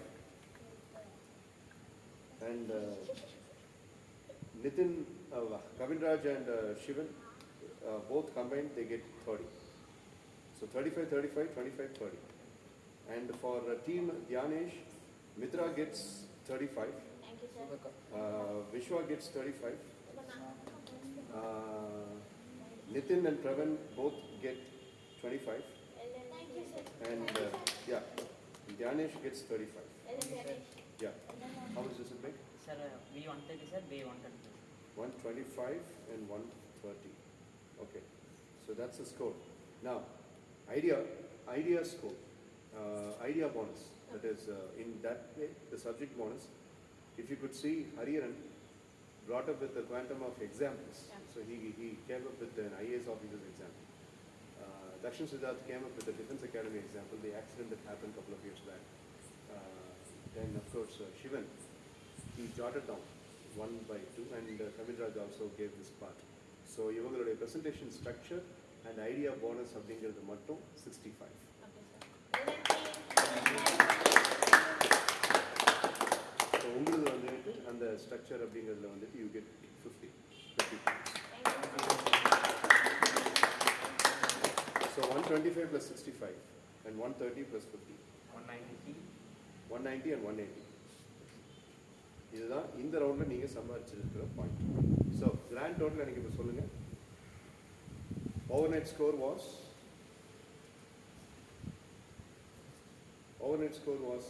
And Nitin, Kavinraj and Shivan, both combined, they get 30. So 35, 35, 25, 30. And for team Dhyanesh, Mitra gets 35. Thank you, sir. Vishwa gets 35. Nitin and Pravan both get 25. Thank you, sir. And Dhyanesh gets 35. Yeah. How much does it make? Sir, B130, sir, B130. 125 and 130. Okay. So that's the score. Now, idea score. Idea bonus. That is, in that way, the subject bonus. If you could see, Hariharan brought up with the quantum of examples. Yeah. So he came up with an IAS officer's example. Dakshin Siddharth came up with the Defense Academy example, the accident that happened a couple of years back. Then, of course, Shivan, he jotted down 1 by 2, and Kavinraj also gave this part. So, இவங்களுடைய presentation structure and idea bonus அப்படிங்கிறது மட்டும் 65. So, உங்களுக்கு வந்துட்டு அந்த structure அப்படிங்கிறதுல வந்துட்டு you get 50. So, 125 plus 65 and 130 plus 50. 190 and 180. இதுதான் இந்த ரவுண்ட்ல நீங்க சம்பாதிச்சிருக்கிற பாயிண்ட். ஸோ கிராண்ட் டோட்டல் எனக்கு இப்போ சொல்லுங்க. Overnight score was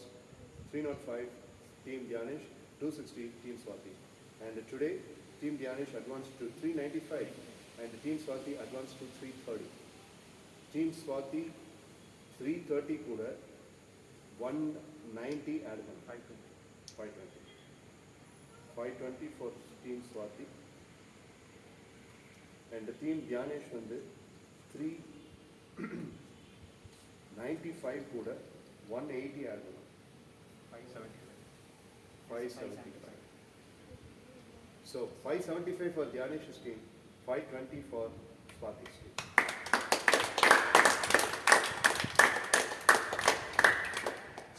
305 Team Dhyanesh, 260 Team Swati. And today Team Dhyanesh advanced to 395 and Team Swati advanced to 330. Team Swati 330 கூட 190 add on 520 for Team Swati. And the Team Dhyanesh வந்து 95 கூட 180 add பண்ணணும். 575. So 575 for Dyanesh's team, 520 for Swati's team.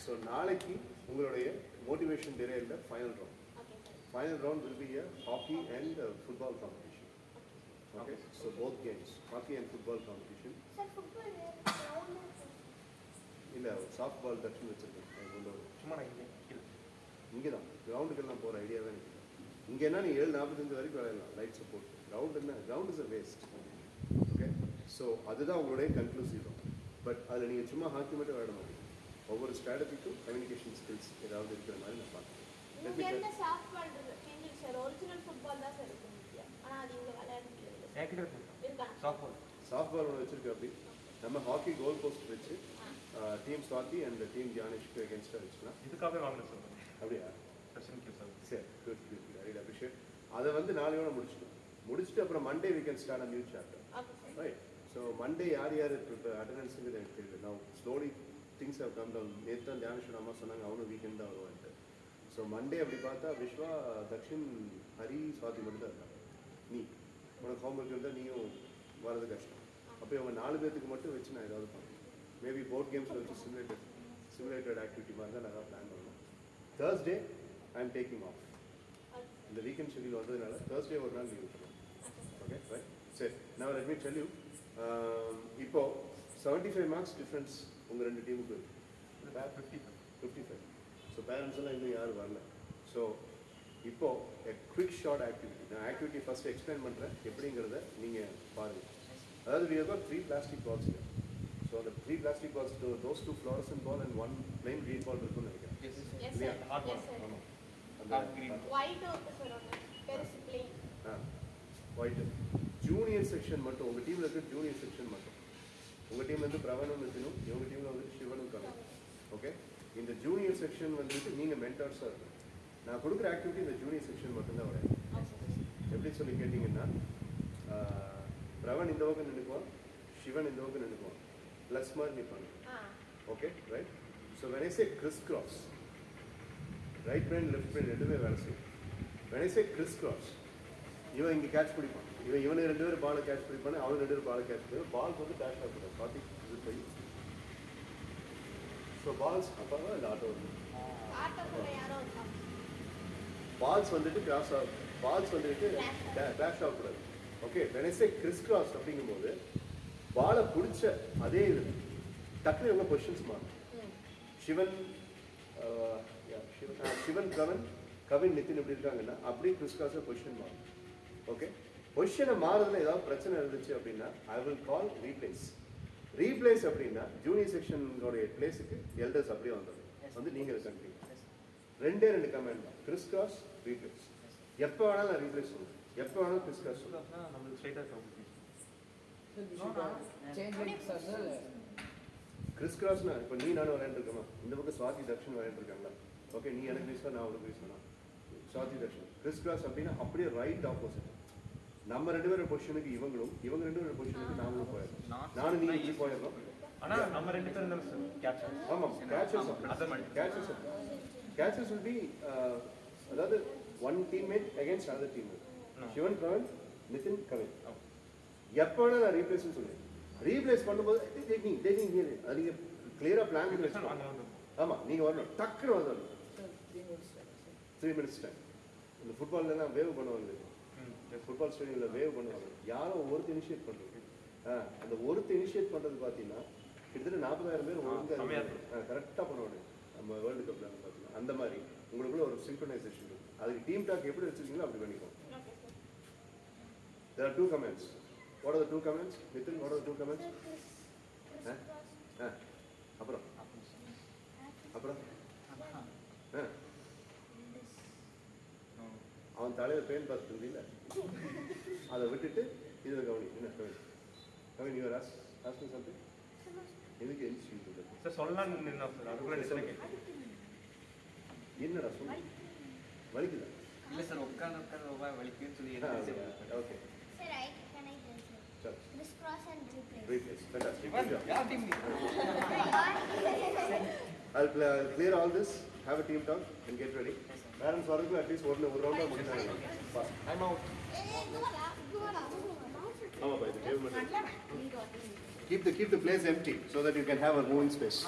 So நாளைக்கு உங்களுடைய motivation டேல final round. Okay, sir. Final round will be a hockey and football competition. Okay, so both games, hockey and football competition. Sir, football ground. இல்ல soft பால் தட்சன் வச்சிருக்கேன் கொண்டு வரும். சும்மா நான் இங்கே இங்கே தான் கிரவுண்டுக்கெல்லாம் போகிற ஐடியாவே எனக்கு இல்லை. இங்கே என்ன நீ 7:45 வரைக்கும் விளையாடலாம் லைட் சப்போர்ட். கிரவுண்ட் என்ன, ground is a waste. Okay, so அதுதான் உங்களுடைய கன்க்ளூசிவ். பட் அதில் நீங்கள் சும்மா ஹாக்கி மட்டும் விளையாட மாட்டீங்க. ஒவ்வொரு ஸ்ட்ராட்டஜிக்கும் கம்யூனிகேஷன் ஸ்கில்ஸ் ஏதாவது இருக்கிற மாதிரி நான் பார்க்குறேன். இங்க என்ன சாஃப்ட் பால் சேஞ்சிங் சார், ஒரிஜினல் ஃபுட்பால் தான் சார் இருக்கு இந்தியா. ஆனா அது இங்க விளையாட முடியல. என்கிட்ட இருக்கா? சாஃப்ட் பால். சாஃப்ட் பால் ஒன்று வச்சிருக்கேன். அப்படி நம்ம ஹாக்கி கோல் போஸ்ட் வச்சு டீம் ஸ்வாதி அண்ட் டீம் தியானேஷ்க்கு அகேன்ஸ்டாக வச்சுக்கலாம். இதுக்காகவே வாங்கினேன் சார். அப்படியா? சார். சரி, good good, I really appreciate. அதை வந்து நாளையோட முடிச்சுட்டு அப்புறம் Monday we can start a new chapter. Okay, sir. Right. So Monday யார் அட்டெண்டன்ஸுங்கிறது எனக்கு தெரியல. நான் slowly things have come down. நேற்று தான் தியானேஸ்வரன் அம்மா சொன்னாங்க அவனும் வீக்கெண்ட் தான் வருவான்ட்டு. ஸோ மண்டே அப்படி பார்த்தா விஸ்வா, தக்ஷின், ஹரி, சுவாதி மட்டும் தான் இருக்காங்க. நீ உனக்கு ஹோம்ஒர்க் இருந்தால் நீயும் வரது கஷ்டம். அப்போ இவங்க 4 பேர்த்துக்கு மட்டும் வச்சு நான் ஏதாவது பண்ணுவேன். மேபி போர்ட் கேம்ஸில் வச்சு சிமுலேட்டட் ஆக்டிவிட்டி மாதிரி தான் நான் பிளான் பண்ணுவேன். Thursday I am taking off. இந்த வீக்கெண்ட் ஷெட்யூல் வந்ததுனால Thursday ஒரு நாள் லீவ் பண்ணுவேன். ஓகே ரைட், சரி. now let me tell you, இப்போ 75 மார்க்ஸ் டிஃப்ரென்ஸ் உங்கள் 2 டீமுக்கு இருக்குது. 55. ஸோ பேரண்ட்ஸ் எல்லாம் இன்னும் யாரும் வரல. ஸோ இப்போ குவிக் ஷார்ட் ஆக்டிவிட்டி. நான் ஆக்டிவிட்டி ஃபர்ஸ்ட் எக்ஸ்பிளைன் பண்ணுறேன் எப்படிங்கிறத நீங்கள் பாருங்கள். அதாவது we have got 3 plastic balls here. So அந்த 3 plastic balls, those 2 fluorescent ball and 1 plain green ball இருக்குன்னு நினைக்கிறேன். Yes, sir. இல்லையா? Yes, sir. ஆமாம். White இருக்கு சார் ஒன்று. பெருசு plain. ஒயிட். ஜூனியர் செக்ஷன் மட்டும் உங்கள் டீமில் இருக்கிற ஜூனியர் செக்ஷன் மட்டும். உங்கள் டீமில் வந்து பிரவனும் இருக்கணும், இவங்க டீமில் வந்து சிவனும் இருக்கணும். ஓகே, இந்த ஜூனியர் செக்ஷன் வந்துட்டு நீங்கள் மென்டார்ஸாக இருக்கணும். நான் கொடுக்குற ஆக்டிவிட்டி இந்த ஜூனியர் செக்ஷன் மட்டும்தான் விளையாடும். எப்படி சொல்லி கேட்டிங்கன்னா, பிரவன் இந்த பக்கம் நின்றுக்குவான், சிவன் இந்த பக்கம் நின்றுக்குவான், ப்ளஸ் மாதிரி நிற்பாங்க. Okay right. So when I say criss cross, right brain left brain ரெண்டுமே வேலை செய்யும். when I say criss cross, இவன் இங்கே கேட்ச் பிடிப்பான், இவனுக்கு 2 பேர் பாலை கேட்ச் பிடிப்பானு, அவனுக்கு 2 பேர் பாலை கேட்ச் பிடிப்பான். பால்ஸ் வந்து டேஷ் ஆகக்கூடாது. கார்த்திக் இது போய் ஸோ பால்ஸ் அப்போ தான் இந்த ஆட்டோ வந்து ஆட்டோக்குள்ள யாரோ இருக்காங்க. பால்ஸ் வந்துட்டு கிராஸ் ஆகும், பால்ஸ் வந்துட்டு டேஷ் ஆகக்கூடாது. Okay, when I say criss cross அப்படிங்கும்போது பாலை பிடிச்ச அதே இது டக்குனு இவங்க பொசிஷன்ஸ் மாறும். சிவன் சிவன் பிரவன் கவின் நிதின் எப்படி இருக்காங்கன்னா அப்படியே கிறிஸ் கிராஸாக பொசிஷன் மாறும். ஓகே, பொசிஷனை மாறுறதுல ஏதாவது பிரச்சனை இருந்துச்சு அப்படின்னா ஐ வில் கால் ரீப்ளேஸ் அப்படின்னா ஜூனியர் செக்ஷனோடைய பிளேஸுக்கு எல்டர்ஸ் அப்படியே வந்து நீங்கள் கண்டினியூ. 2 கமெண்ட் தான், கிறிஸ் கிராஸ், ரீப்ளேஸ். எப்போ வேணாலும் நான் ரீப்ளேஸ் சொல்லுவேன், எப்போ வேணாலும் கிறிஸ் கிராஸ் சொல்லுவேன். நம்மளுக்கு ஸ்ட்ரைட்டாக கிறிஸ் கிராஸ்னா இப்போ நீ நானும் விளையாண்டுருக்கோமா, இந்த பக்கம் சுவாதி தக்ஷன் விளையாண்டுருக்காங்களா. ஓகே, நீ எனக்கு வீசுவா, நான் அவனுக்கு வீசுவேனா. சுவாதி தக்ஷன் கிறிஸ் கிராஸ் அப்படின்னா அப்படியே ரைட் ஆப்போசிட். நம்ம 2 பேரோட பொசிஷனுக்கு இவங்களும், இவங்க 2 பேரோட பொசிஷனுக்கு நாமளும் போயிடணும். நானும் நீ இப்படி போயிடணும். ஆனால் நம்ம 2 பேரும் தான் கேட்சர். ஆமாம், கேட்சஸ் will be அதாவது 1 teammate against another teammate. Sivan, பிரவன், Nitin, Kavin. எப்போ வேணா நான் ரீப்ளேஸ் சொல்லுவேன். ரீப்ளேஸ் பண்ணும்போது டேக்கிங் அது நீங்கள் கிளியராக பிளான் பண்ணி வச்சுக்கோங்க. ஆமாம், நீங்கள் வரணும், டக்குன்னு வரணும். 3 minutes டைம். இந்த ஃபுட்பால்லாம் வேவ் பண்ணுவாங்க, ஃபுட்பால் ஸ்டேடியமில் வேவ் பண்ணுவாங்க. யாரும் ஒருத்தர் இனிஷியேட் பண்ணுறது. அந்த ஒருத்தர் இனிஷியேட் பண்ணுறது பார்த்தீங்கன்னா கிட்டத்தட்ட 40,000 பேர் ஒழுங்காக கரெக்டாக பண்ணுவாங்க. நம்ம வேர்ல்டு கப்பில் பார்த்தீங்கன்னா அந்த மாதிரி உங்களுக்குள்ள ஒரு சிங்க்ரனைசேஷன் இருக்கும். அதுக்கு டீம் டாக் எப்படி வச்சுருக்கீங்களோ அப்படி பண்ணிக்கோங்க. There are 2 comments. What are the 2 comments? Nitin, what are the 2 comments? அப்புறம் அவன் தலையில் பெயின் பார்த்துட்டு இருந்தீங்கள, அதை விட்டுட்டு இதில் கவனி. என்ன கவின் யூஆர் ஆஸ்கிங் சம்திங்? எதுக்கு எலிஜிபிள் சார் சொல்லலாம்னு நின்னா சார், அதுக்குள்ள என்னடா சொல்லு, வலிக்குதா? இல்லை சார், உட்காந்து ரொம்ப வலிக்குன்னு சொல்லி okay Sir, can I tell you? சரி. cross and replace. Replace. Fantastic. Good job. I'll clear all this, have a team talk, and get ready. Parents are at least one round of fast. I'm out. Keep the place empty so that you can have a moving space.